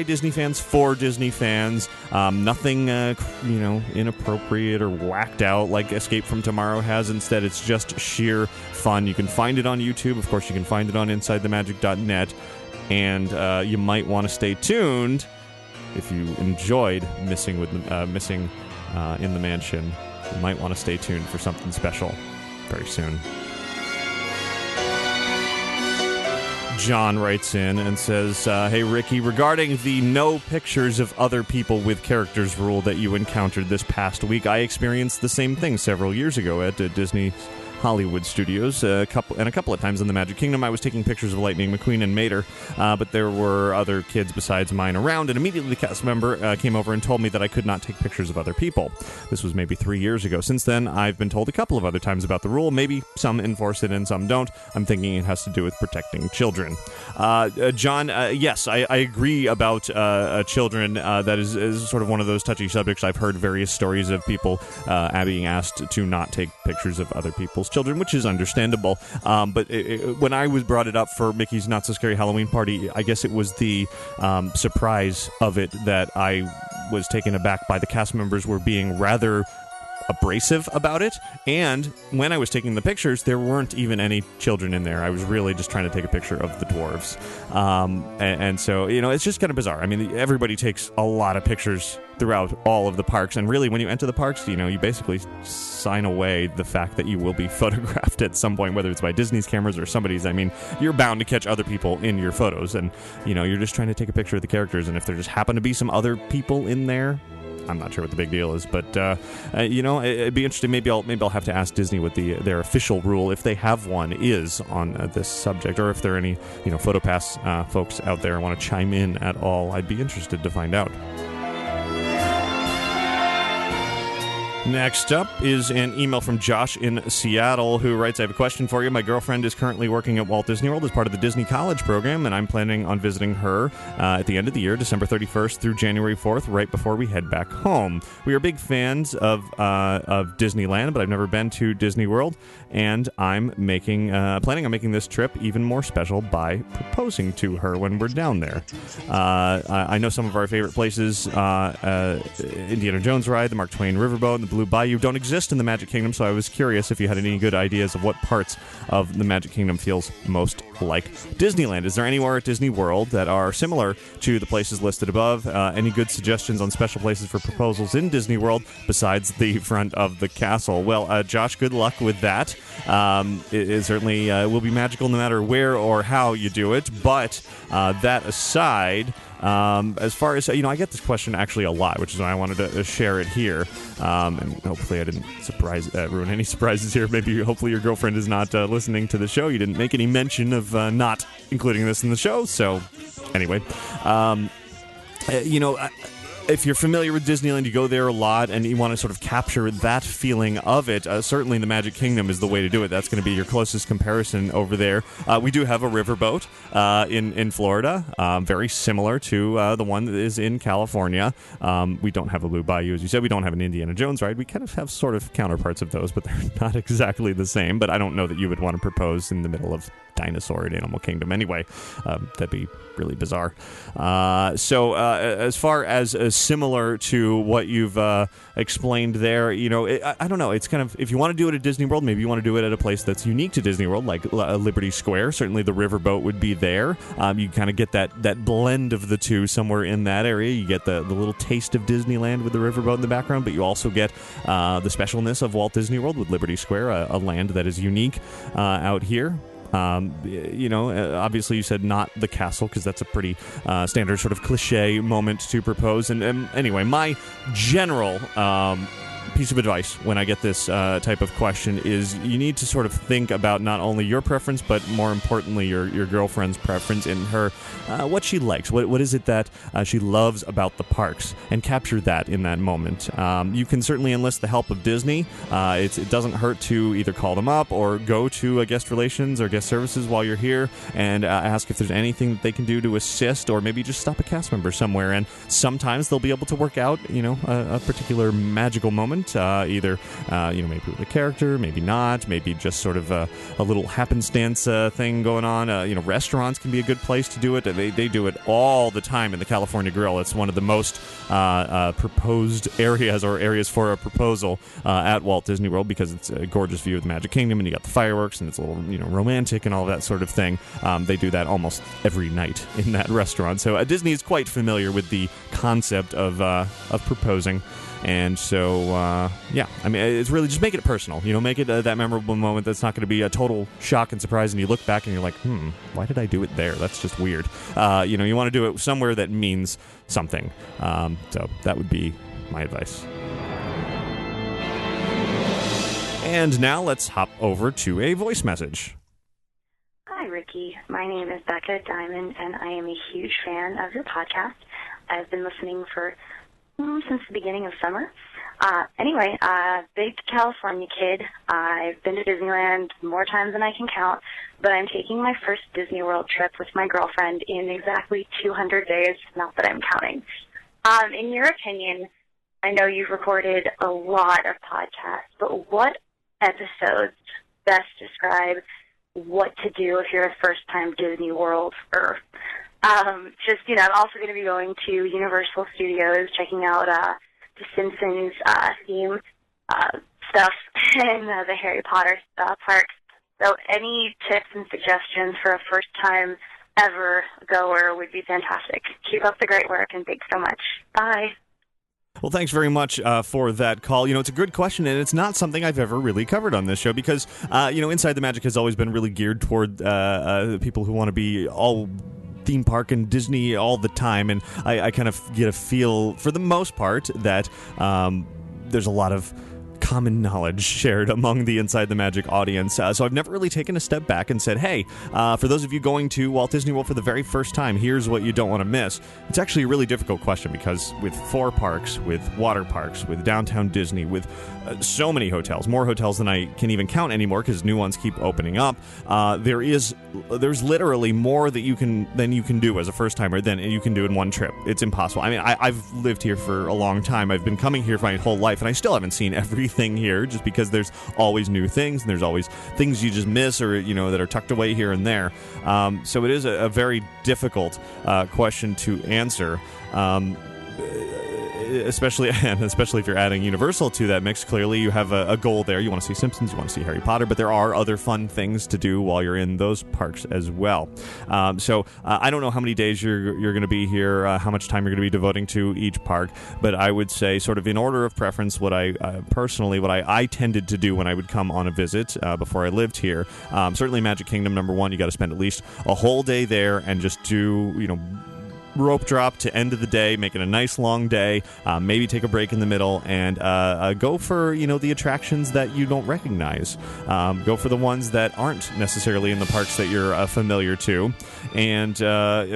Disney fans, for Disney fans. Nothing, inappropriate or whacked out like Escape from Tomorrow has. Instead, it's just sheer fun. You can find it on YouTube. Of course, you can find it on InsideTheMagic.net. And you might want to stay tuned if you enjoyed Missing in the Mansion. You might want to stay tuned for something special very soon. John writes in and says, hey, Ricky, regarding the no pictures of other people with characters rule that you encountered this past week, I experienced the same thing several years ago at Disney Hollywood Studios. A couple of times in the Magic Kingdom, I was taking pictures of Lightning McQueen and Mater, but there were other kids besides mine around, and immediately the cast member came over and told me that I could not take pictures of other people. This was maybe 3 years ago. Since then, I've been told a couple of other times about the rule. Maybe some enforce it and some don't. I'm thinking it has to do with protecting children. John, yes, I agree about children. That is sort of one of those touchy subjects. I've heard various stories of people being asked to not take pictures of other people's children, which is understandable. But when I was brought it up for Mickey's Not So Scary Halloween Party, I guess it was the surprise of it that I was taken aback by. The cast members were being rather abrasive about it, and when I was taking the pictures, there weren't even any children in there. I was really just trying to take a picture of the dwarves. And so, it's just kind of bizarre. I mean, everybody takes a lot of pictures throughout all of the parks, and really when you enter the parks, you basically sign away the fact that you will be photographed at some point, whether it's by Disney's cameras or somebody's. I mean, you're bound to catch other people in your photos, and you're just trying to take a picture of the characters, and if there just happen to be some other people in there, I'm not sure what the big deal is, but it'd be interesting. Maybe I'll have to ask Disney what their official rule, if they have one, is on this subject, or if there are any PhotoPass folks out there who want to chime in at all. I'd be interested to find out. Next up is an email from Josh in Seattle, who writes, I have a question for you. My girlfriend is currently working at Walt Disney World as part of the Disney College program, and I'm planning on visiting her at the end of the year, December 31st through January 4th, right before we head back home. We are big fans of Disneyland, but I've never been to Disney World, and I'm planning on making this trip even more special by proposing to her when we're down there. I know some of our favorite places, Indiana Jones Ride, the Mark Twain Riverboat, and the Blue Bayou don't exist in the Magic Kingdom, so I was curious if you had any good ideas of what parts of the Magic Kingdom feels most like Disneyland. Is there anywhere at Disney World that are similar to the places listed above? Any good suggestions on special places for proposals in Disney World besides the front of the castle? Well, Josh, good luck with that. It certainly will be magical no matter where or how you do it, but that aside, as far as, I get this question actually a lot, which is why I wanted to share it here. And hopefully I didn't ruin any surprises here. Hopefully your girlfriend is not listening to the show. You didn't make any mention of not including this in the show. So anyway, if you're familiar with Disneyland, you go there a lot, and you want to sort of capture that feeling of it, certainly the Magic Kingdom is the way to do it. That's going to be your closest comparison over there. We do have a riverboat in Florida, very similar to the one that is in California. We don't have a Blue Bayou, as you said. We don't have an Indiana Jones ride. We kind of have sort of counterparts of those, but they're not exactly the same. But I don't know that you would want to propose in the middle of dinosaur at Animal Kingdom anyway. That'd be really bizarre. So as far as similar to what you've explained there, I don't know. It's kind of, if you want to do it at Disney World, maybe you want to do it at a place that's unique to Disney World, like Liberty Square. Certainly the riverboat would be there. You kind of get that blend of the two somewhere in that area. You get the little taste of Disneyland with the riverboat in the background, but you also get the specialness of Walt Disney World with Liberty Square, a land that is unique out here. Obviously you said not the castle, because that's a pretty standard sort of cliche moment to propose. And anyway, my general piece of advice when I get this type of question is you need to sort of think about not only your preference, but more importantly your girlfriend's preference in her, what she likes. What is it that she loves about the parks, and capture that in that moment. You can certainly enlist the help of Disney. It doesn't hurt to either call them up or go to guest relations or guest services while you're here and ask if there's anything that they can do to assist, or maybe just stop a cast member somewhere, and sometimes they'll be able to work out a particular magical moment. Either maybe with a character, maybe not, maybe just sort of a little happenstance thing going on. Restaurants can be a good place to do it. They do it all the time in the California Grill. It's one of the most proposed areas for a proposal at Walt Disney World, because it's a gorgeous view of the Magic Kingdom, and you got the fireworks, and it's a little romantic and all that sort of thing. They do that almost every night in that restaurant. So Disney is quite familiar with the concept of proposing. And so, it's really just make it personal. Make it that memorable moment that's not going to be a total shock and surprise, and you look back and you're like, why did I do it there? That's just weird. You want to do it somewhere that means something. So that would be my advice. And now let's hop over to a voice message. Hi, Ricky. My name is Becca Diamond, and I am a huge fan of your podcast. I've been listening for since the beginning of summer. Anyway, big California kid. I've been to Disneyland more times than I can count, but I'm taking my first Disney World trip with my girlfriend in exactly 200 days, not that I'm counting. In your opinion, I know you've recorded a lot of podcasts, but what episodes best describe what to do if you're a first-time Disney World-er? I'm also going to be going to Universal Studios, checking out the Simpsons theme stuff and the Harry Potter parks. So any tips and suggestions for a first-time ever goer would be fantastic. Keep up the great work, and thanks so much. Bye. Well, thanks very much for that call. It's a good question, and it's not something I've ever really covered on this show because, Inside the Magic has always been really geared toward people who want to be all theme park and Disney all the time, and I kind of get a feel, for the most part, that there's a lot of common knowledge shared among the Inside the Magic audience. So I've never really taken a step back and said, hey, for those of you going to Walt Disney World for the very first time, here's what you don't want to miss. It's actually a really difficult question because with 4 parks, with water parks, with Downtown Disney, with so many hotels, more hotels than I can even count anymore because new ones keep opening up, there's literally more that you can do as a first timer than you can do in one trip. It's impossible. I mean, I've lived here for a long time. I've been coming here for my whole life, and I still haven't seen everything here just because there's always new things and there's always things you just miss or that are tucked away here and there. So it is a very difficult question to answer. Especially if you're adding Universal to that mix. Clearly you have a goal there. You want to see Simpsons, you want to see Harry Potter, but there are other fun things to do while you're in those parks as well. So I don't know how many days you're going to be here, how much time you're going to be devoting to each park, but I would say sort of in order of preference, what I tended to do when I would come on a visit before I lived here, certainly Magic Kingdom, number one, you got to spend at least a whole day there and just do, rope drop to end of the day, make it a nice long day, maybe take a break in the middle, and go for the attractions that you don't recognize. Go for the ones that aren't necessarily in the parks that you're familiar to, and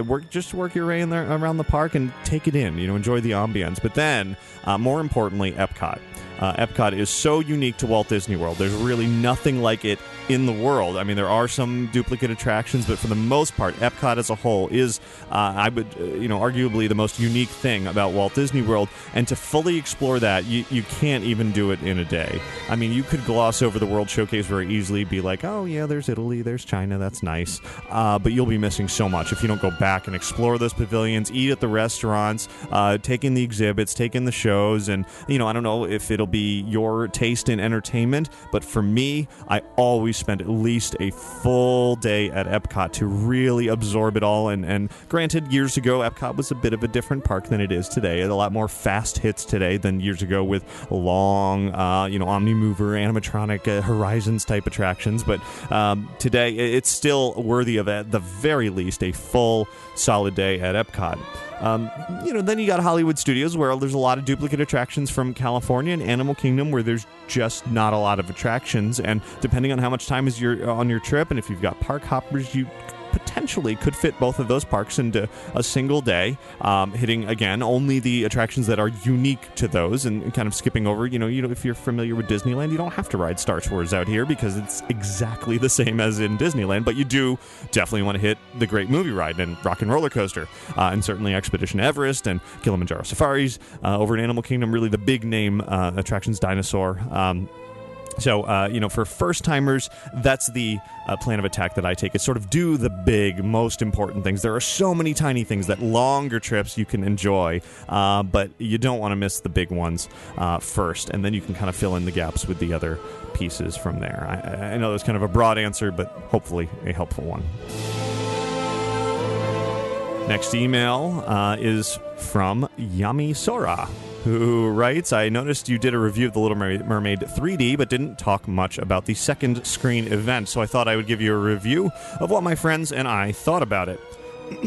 work your way in there around the park and take it in. Enjoy the ambience. But then, more importantly, Epcot. Epcot is so unique to Walt Disney World. There's really nothing like it in the world. I mean, there are some duplicate attractions, but for the most part, Epcot as a whole is, arguably the most unique thing about Walt Disney World. And to fully explore that, you can't even do it in a day. I mean, you could gloss over the World Showcase very easily, be like, oh yeah, there's Italy, there's China, that's nice. But you'll be missing so much if you don't go back and explore those pavilions, eat at the restaurants, take in the exhibits, take in the shows, and I don't know if it'll be your taste in entertainment, but for me, I always spend at least a full day at Epcot to really absorb it all. And granted, years ago, Epcot was a bit of a different park than it is today. A lot more fast hits today than years ago with long, Omnimover, animatronic Horizons type attractions. But today, it's still worthy of, at the very least, a full, solid day at Epcot. Then you got Hollywood Studios, where there's a lot of duplicate attractions from California, and Animal Kingdom, where there's just not a lot of attractions. And depending on how much time is on your trip, and if you've got park hoppers, you potentially could fit both of those parks into a single day, hitting, again, only the attractions that are unique to those, and kind of skipping over, if you're familiar with Disneyland, you don't have to ride Star Tours out here because it's exactly the same as in Disneyland, but you do definitely want to hit the Great Movie Ride and Rock and Roller Coaster, and certainly Expedition Everest and Kilimanjaro Safaris. Over in Animal Kingdom, really the big name attractions, Dinosaur. So, for first-timers, that's the plan of attack that I take. Is sort of do the big, most important things. There are so many tiny things that longer trips you can enjoy, but you don't want to miss the big ones first, and then you can kind of fill in the gaps with the other pieces from there. I know that's kind of a broad answer, but hopefully a helpful one. Next email is from Yami Sora, who writes, I noticed you did a review of The Little Mermaid 3D, but didn't talk much about the second screen event, so I thought I would give you a review of what my friends and I thought about it.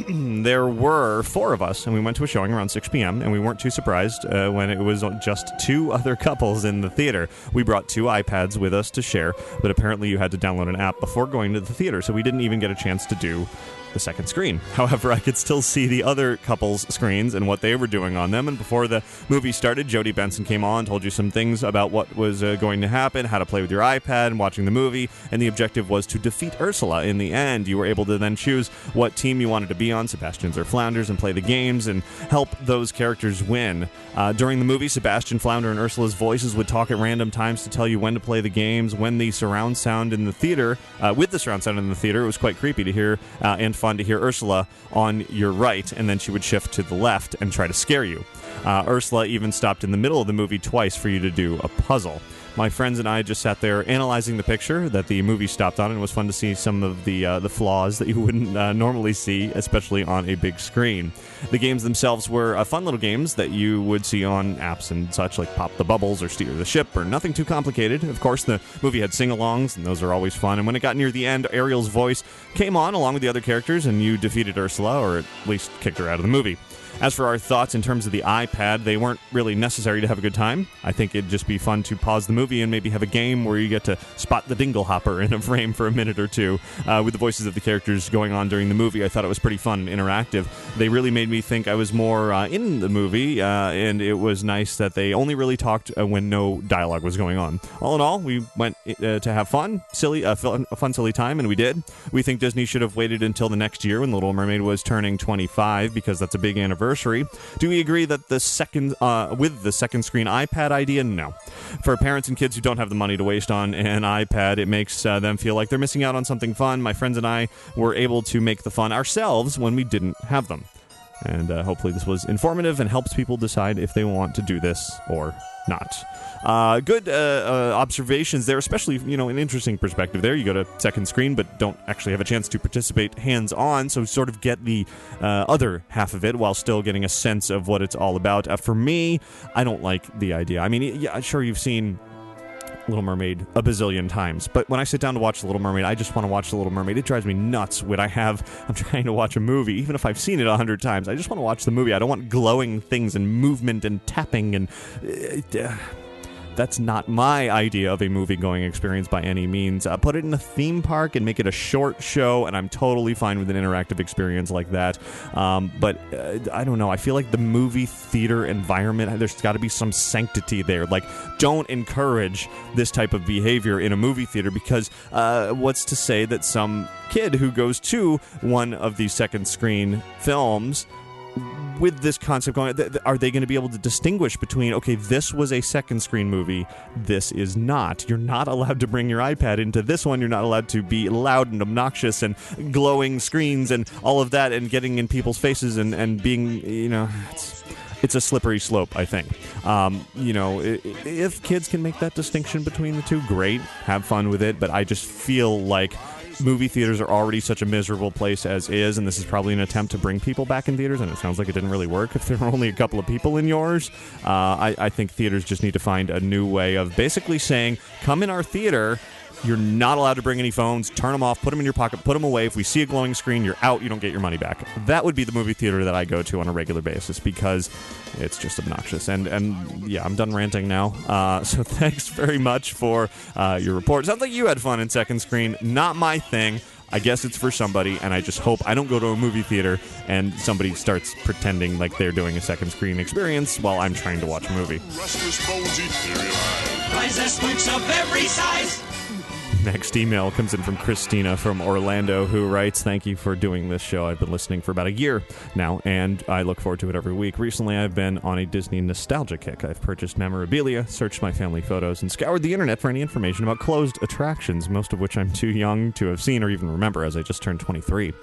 there were 4 of us, and we went to a showing around 6 p.m., and we weren't too surprised when it was just 2 other couples in the theater. We brought 2 iPads with us to share, but apparently you had to download an app before going to the theater, so we didn't even get a chance to do the second screen. However, I could still see the other couples' screens and what they were doing on them, and before the movie started, Jodie Benson came on, told you some things about what was going to happen, how to play with your iPad and watching the movie, and the objective was to defeat Ursula. In the end, you were able to then choose what team you wanted to be on, Sebastian's or Flounder's, and play the games and help those characters win. During the movie, Sebastian, Flounder, and Ursula's voices would talk at random times to tell you when to play the games. When the surround sound in the theater, with the surround sound in the theater, it was quite creepy to hear and fun to hear Ursula on your right, and then she would shift to the left and try to scare you. Ursula even stopped in the middle of the movie twice for you to do a puzzle. My friends and I just sat there analyzing the picture that the movie stopped on, and it was fun to see some of the flaws that you wouldn't normally see, especially on a big screen. The games themselves were fun little games that you would see on apps and such, like Pop the Bubbles or Steer the Ship, or nothing too complicated. Of course, the movie had sing-alongs, and those are always fun. And when it got near the end, Ariel's voice came on along with the other characters, and you defeated Ursula, or at least kicked her out of the movie. As for our thoughts in terms of the iPad, they weren't really necessary to have a good time. I think it'd just be fun to pause the movie and maybe have a game where you get to spot the dingle hopper in a frame for a minute or two. With the voices of the characters going on during the movie, I thought it was pretty fun and interactive. They really made me think I was more in the movie, and it was nice that they only really talked when no dialogue was going on. All in all, we went to have fun, a fun, silly time, and we did. We think Disney should have waited until the next year when The Little Mermaid was turning 25, because that's a big anniversary. Do we agree that the second screen iPad idea? No. For parents and kids who don't have the money to waste on an iPad, it makes them feel like they're missing out on something fun. My friends and I were able to make the fun ourselves when we didn't have them. And hopefully this was informative and helps people decide if they want to do this or not. Good observations there, especially, an interesting perspective there. You go to second screen, but don't actually have a chance to participate hands-on, so sort of get the other half of it while still getting a sense of what it's all about. For me, I don't like the idea. I mean, yeah, sure, you've seen Little Mermaid a bazillion times, but when I sit down to watch The Little Mermaid, I just want to watch The Little Mermaid. It drives me nuts when I'm trying to watch a movie, even if I've seen it 100 times. I just want to watch the movie. I don't want glowing things and movement and tapping, and that's not my idea of a movie-going experience by any means. Put it in a theme park and make it a short show, and I'm totally fine with an interactive experience like that. But I don't know. I feel like the movie theater environment, there's got to be some sanctity there. Like, don't encourage this type of behavior in a movie theater, because what's to say that some kid who goes to one of these second screen films with this concept going, are they going to be able to distinguish between, okay, this was a second screen movie, this is not? You're not allowed to bring your iPad into this one. You're not allowed to be loud and obnoxious and glowing screens and all of that and getting in people's faces and being, it's a slippery slope, I think. If kids can make that distinction between the two, great, have fun with it, but I just feel like movie theaters are already such a miserable place as is, and this is probably an attempt to bring people back in theaters, and it sounds like it didn't really work if there were only a couple of people in yours. I think theaters just need to find a new way of basically saying, come in our theater, you're not allowed to bring any phones, turn them off, put them in your pocket, put them away. If we see a glowing screen, you're out, you don't get your money back. That would be the movie theater that I go to on a regular basis, because it's just obnoxious. And yeah, I'm done ranting now. So thanks very much for your report. Sounds like you had fun in second screen. Not my thing. I guess it's for somebody, and I just hope I don't go to a movie theater and somebody starts pretending like they're doing a second screen experience while I'm trying to watch a movie. Prize spooks of every size. Next email comes in from Christina from Orlando, who writes, thank you for doing this show. I've been listening for about a year now, and I look forward to it every week. Recently, I've been on a Disney nostalgia kick. I've purchased memorabilia, searched my family photos, and scoured the internet for any information about closed attractions, most of which I'm too young to have seen or even remember, as I just turned 23.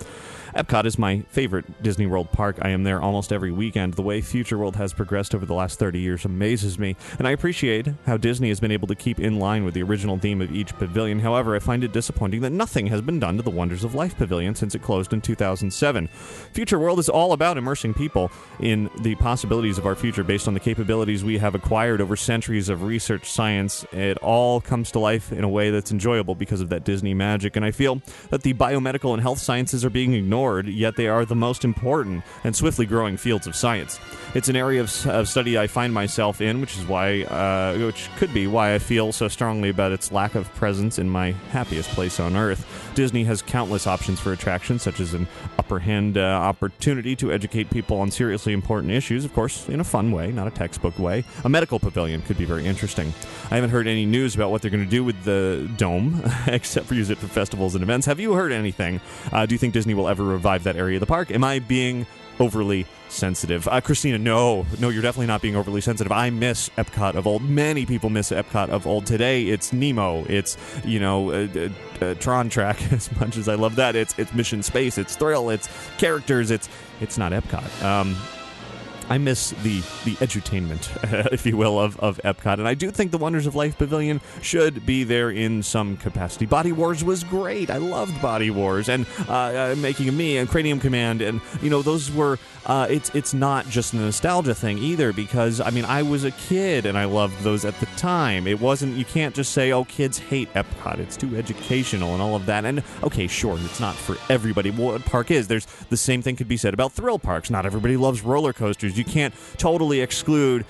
Epcot is my favorite Disney World park. I am there almost every weekend. The way Future World has progressed over the last 30 years amazes me, and I appreciate how Disney has been able to keep in line with the original theme of each pavilion. However, However, I find it disappointing that nothing has been done to the Wonders of Life Pavilion since it closed in 2007. Future World is all about immersing people in the possibilities of our future based on the capabilities we have acquired over centuries of research science. It all comes to life in a way that's enjoyable because of that Disney magic, and I feel that the biomedical and health sciences are being ignored, yet they are the most important and swiftly growing fields of science. It's an area of study I find myself in, which could be why I feel so strongly about its lack of presence in my happiest place on Earth. Disney has countless options for attractions, such as an upper hand opportunity to educate people on seriously important issues, of course, in a fun way, not a textbook way. A medical pavilion could be very interesting. I haven't heard any news about what they're going to do with the dome, except for use it for festivals and events. Have you heard anything? Do you think Disney will ever revive that area of the park? Am I being overly sensitive? Christina, no, you're definitely not being overly sensitive. I miss Epcot of old. Many people miss Epcot of old. Today, it's Nemo. It's, Tron Track, as much as I love that. It's Mission Space. It's Thrill. It's characters. It's not Epcot. I miss the edutainment, if you will, of Epcot. And I do think the Wonders of Life Pavilion should be there in some capacity. Body Wars was great. I loved Body Wars. And Making of Me and Cranium Command. And, those were... It's not just a nostalgia thing either, because, I was a kid and I loved those at the time. It wasn't... You can't just say, oh, kids hate Epcot. It's too educational and all of that. And, okay, sure, it's not for everybody. What park is? There's the same thing could be said about thrill parks. Not everybody loves roller coasters. You can't totally exclude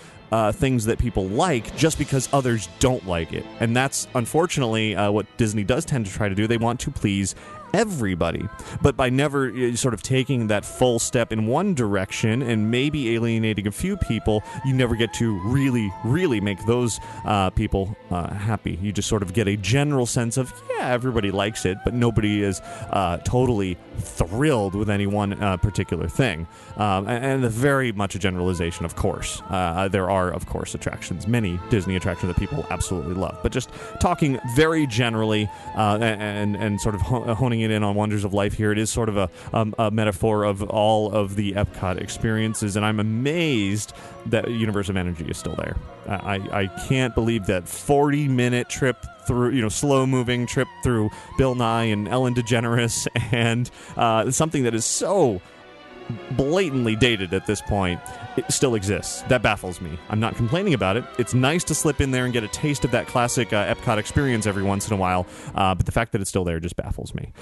things that people like just because others don't like it. And that's, unfortunately, what Disney does tend to try to do. They want to please everybody, but by never sort of taking that full step in one direction and maybe alienating a few people, you never get to really make those people happy. You just sort of get a general sense of, yeah, everybody likes it, but nobody is totally thrilled with any one particular thing. And very much a generalization, of course. There are, of course, attractions, many Disney attractions that people absolutely love, but just talking very generally and sort of honing it in on Wonders of Life here, it is sort of a metaphor of all of the Epcot experiences, and I'm amazed that Universe of Energy is still there. I can't believe that 40-minute trip through, slow-moving trip through Bill Nye and Ellen DeGeneres, and something that is so blatantly dated at this point, it still exists. That baffles me. I'm not complaining about it. It's nice to slip in there and get a taste of that classic Epcot experience every once in a while, but the fact that it's still there just baffles me,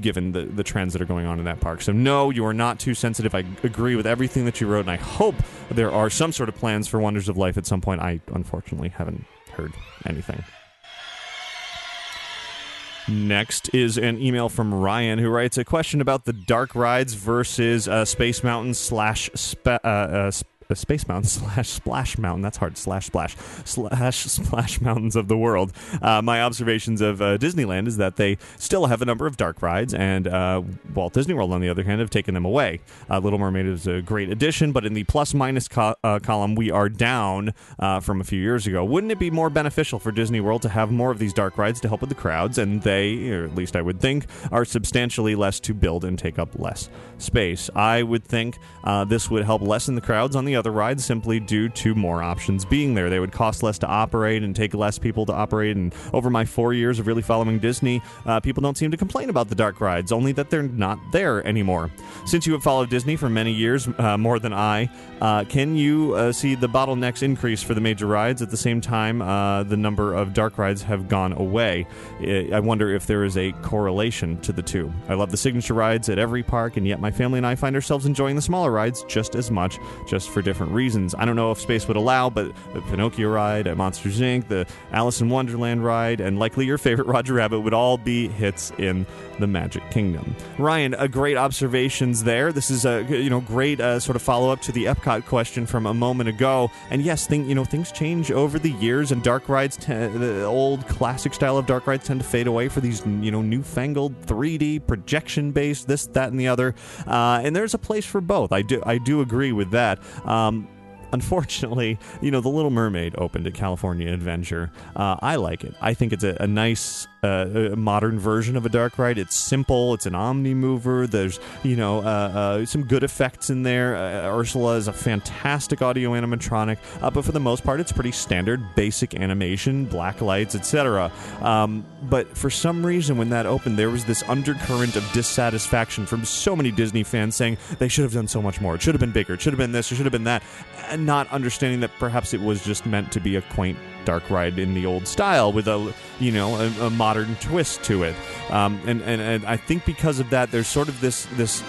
given the trends that are going on in that park. So no, you are not too sensitive. I agree with everything that you wrote, and I hope there are some sort of plans for Wonders of Life at some point. I unfortunately haven't heard anything. Next is an email from Ryan, who writes a question about the dark rides versus Space Mountain Space Mountain / Splash Mountain. That's hard. / Splash Mountains of the world. My observations of Disneyland is that they still have a number of dark rides, and Walt Disney World, on the other hand, have taken them away. Little Mermaid is a great addition, but in the plus-minus column, we are down from a few years ago. Wouldn't it be more beneficial for Disney World to have more of these dark rides to help with the crowds? And they, or at least I would think, are substantially less to build and take up less space. I would think this would help lessen the crowds on the other rides simply due to more options being there. They would cost less to operate and take less people to operate, and over my 4 years of really following Disney, people don't seem to complain about the dark rides, only that they're not there anymore. Since you have followed Disney for many years, more than I, can you see the bottlenecks increase for the major rides at the same time the number of dark rides have gone away? I wonder if there is a correlation to the two. I love the signature rides at every park, and yet my family and I find ourselves enjoying the smaller rides just as much, just for different reasons. I don't know if space would allow, but the Pinocchio ride at Monsters, Inc., the Alice in Wonderland ride, and likely your favorite Roger Rabbit would all be hits in the Magic Kingdom. Ryan, great observations there. This is a great sort of follow-up to the Epcot question from a moment ago. And yes, things change over the years, and dark rides, the old classic style of dark rides, tend to fade away for these newfangled 3D projection-based this, that, and the other. And there's a place for both. I do agree with that. Unfortunately, The Little Mermaid opened at California Adventure. I like it. I think it's a nice a modern version of a dark ride. It's simple. It's an omni-mover. There's, some good effects in there. Ursula is a fantastic audio animatronic, but for the most part, it's pretty standard, basic animation, black lights, etc. But for some reason, when that opened, there was this undercurrent of dissatisfaction from so many Disney fans saying they should have done so much more. It should have been bigger. It should have been this. It should have been that. And not understanding that perhaps it was just meant to be a quaint dark ride in the old style with a modern twist to it. And I think because of that, there's sort of this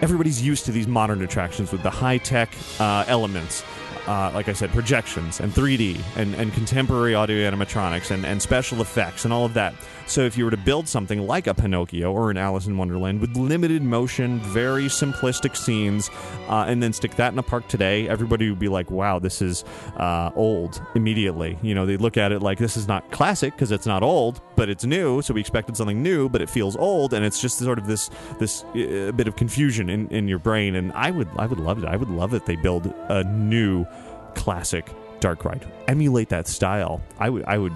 everybody's used to these modern attractions with the high-tech elements. Like I said, projections and 3D and contemporary audio animatronics and special effects and all of that. So if you were to build something like a Pinocchio or an Alice in Wonderland with limited motion, very simplistic scenes, and then stick that in a park today, everybody would be like, wow, this is old immediately. They look at it like this is not classic because it's not old, but it's new, so we expected something new, but it feels old, and it's just sort of this bit of confusion in your brain, and I would love it. I would love it if they build a new classic dark ride. Emulate that style. I would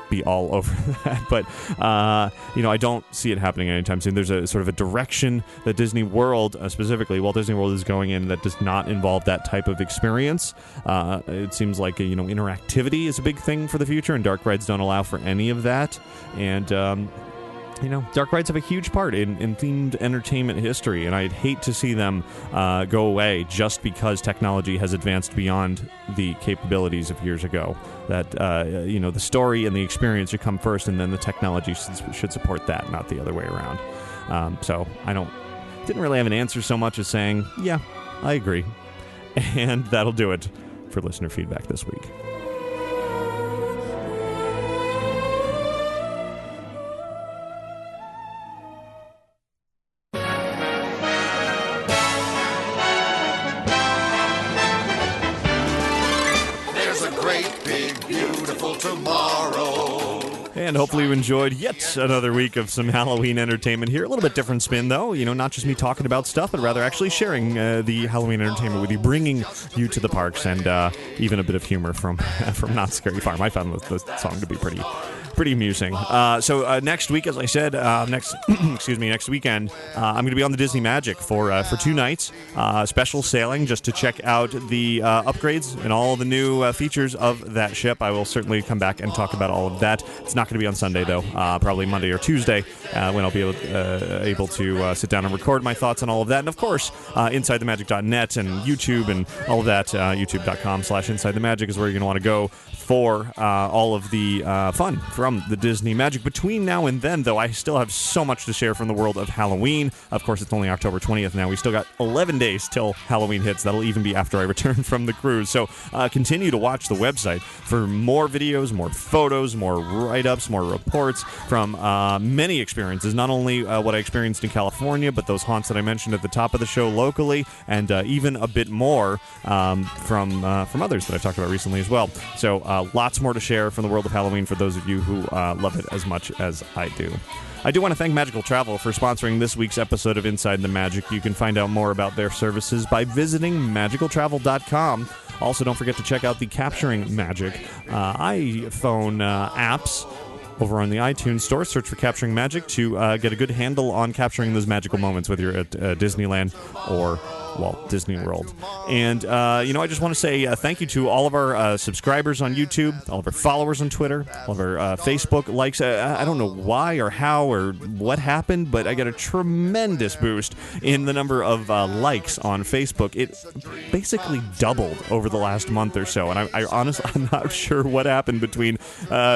be all over that, but I don't see it happening anytime soon. There's a sort of a direction that Disney World, specifically Walt Disney World, is going in that does not involve that type of experience. It seems like interactivity is a big thing for the future, and dark rides don't allow for any of that. And dark rides have a huge part in themed entertainment history, and I'd hate to see them go away just because technology has advanced beyond the capabilities of years ago. That, the story and the experience should come first, and then the technology should support that, not the other way around. So I didn't really have an answer so much as saying, yeah, I agree. And that'll do it for listener feedback this week. And hopefully you enjoyed yet another week of some Halloween entertainment here. A little bit different spin, though. Not just me talking about stuff, but rather actually sharing the Halloween entertainment with you, bringing you to the parks, and even a bit of humor from Not Scary Farm. I found the song to be pretty amusing. So next week, as I said, next weekend, I'm going to be on the Disney Magic for 2 nights. Special sailing just to check out the upgrades and all the new features of that ship. I will certainly come back and talk about all of that. It's not going to be on Sunday, though. Probably Monday or Tuesday when I'll be able to sit down and record my thoughts on all of that. And, of course, InsideTheMagic.net and YouTube and all of that. YouTube.com/InsideTheMagic is where you're going to want to go for all of the fun from the Disney Magic. Between now and then, though, I still have so much to share from the world of Halloween. Of course, it's only October 20th now. We still got 11 days till Halloween hits. That'll even be after I return from the cruise. So continue to watch the website for more videos, more photos, more write-ups, more reports from many experiences. Not only what I experienced in California, but those haunts that I mentioned at the top of the show locally, and even a bit more from others that I've talked about recently as well. So lots more to share from the world of Halloween for those of you who love it as much as I do. I do want to thank Magical Travel for sponsoring this week's episode of Inside the Magic. You can find out more about their services by visiting magicaltravel.com. Also, don't forget to check out the Capturing Magic iPhone apps over on the iTunes Store. Search for Capturing Magic to get a good handle on capturing those magical moments, whether you're at Disneyland or Walt Disney World. And, I just want to say thank you to all of our subscribers on YouTube, all of our followers on Twitter, all of our Facebook likes. I don't know why or how or what happened, but I got a tremendous boost in the number of likes on Facebook. It basically doubled over the last month or so, and I honestly, I'm not sure what happened between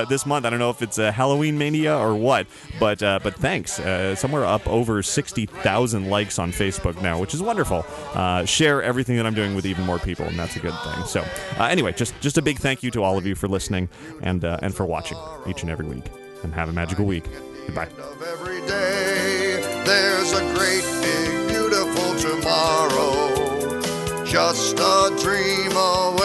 this month. I don't know if it's a Halloween mania or what, but thanks. Somewhere up over 60,000 likes on Facebook now, which is wonderful. Share everything that I'm doing with even more people, and that's a good thing. So anyway, just a big thank you to all of you for listening and for watching each and every week. And have a magical week. Goodbye. Every day there's a great big beautiful tomorrow, just a dream away.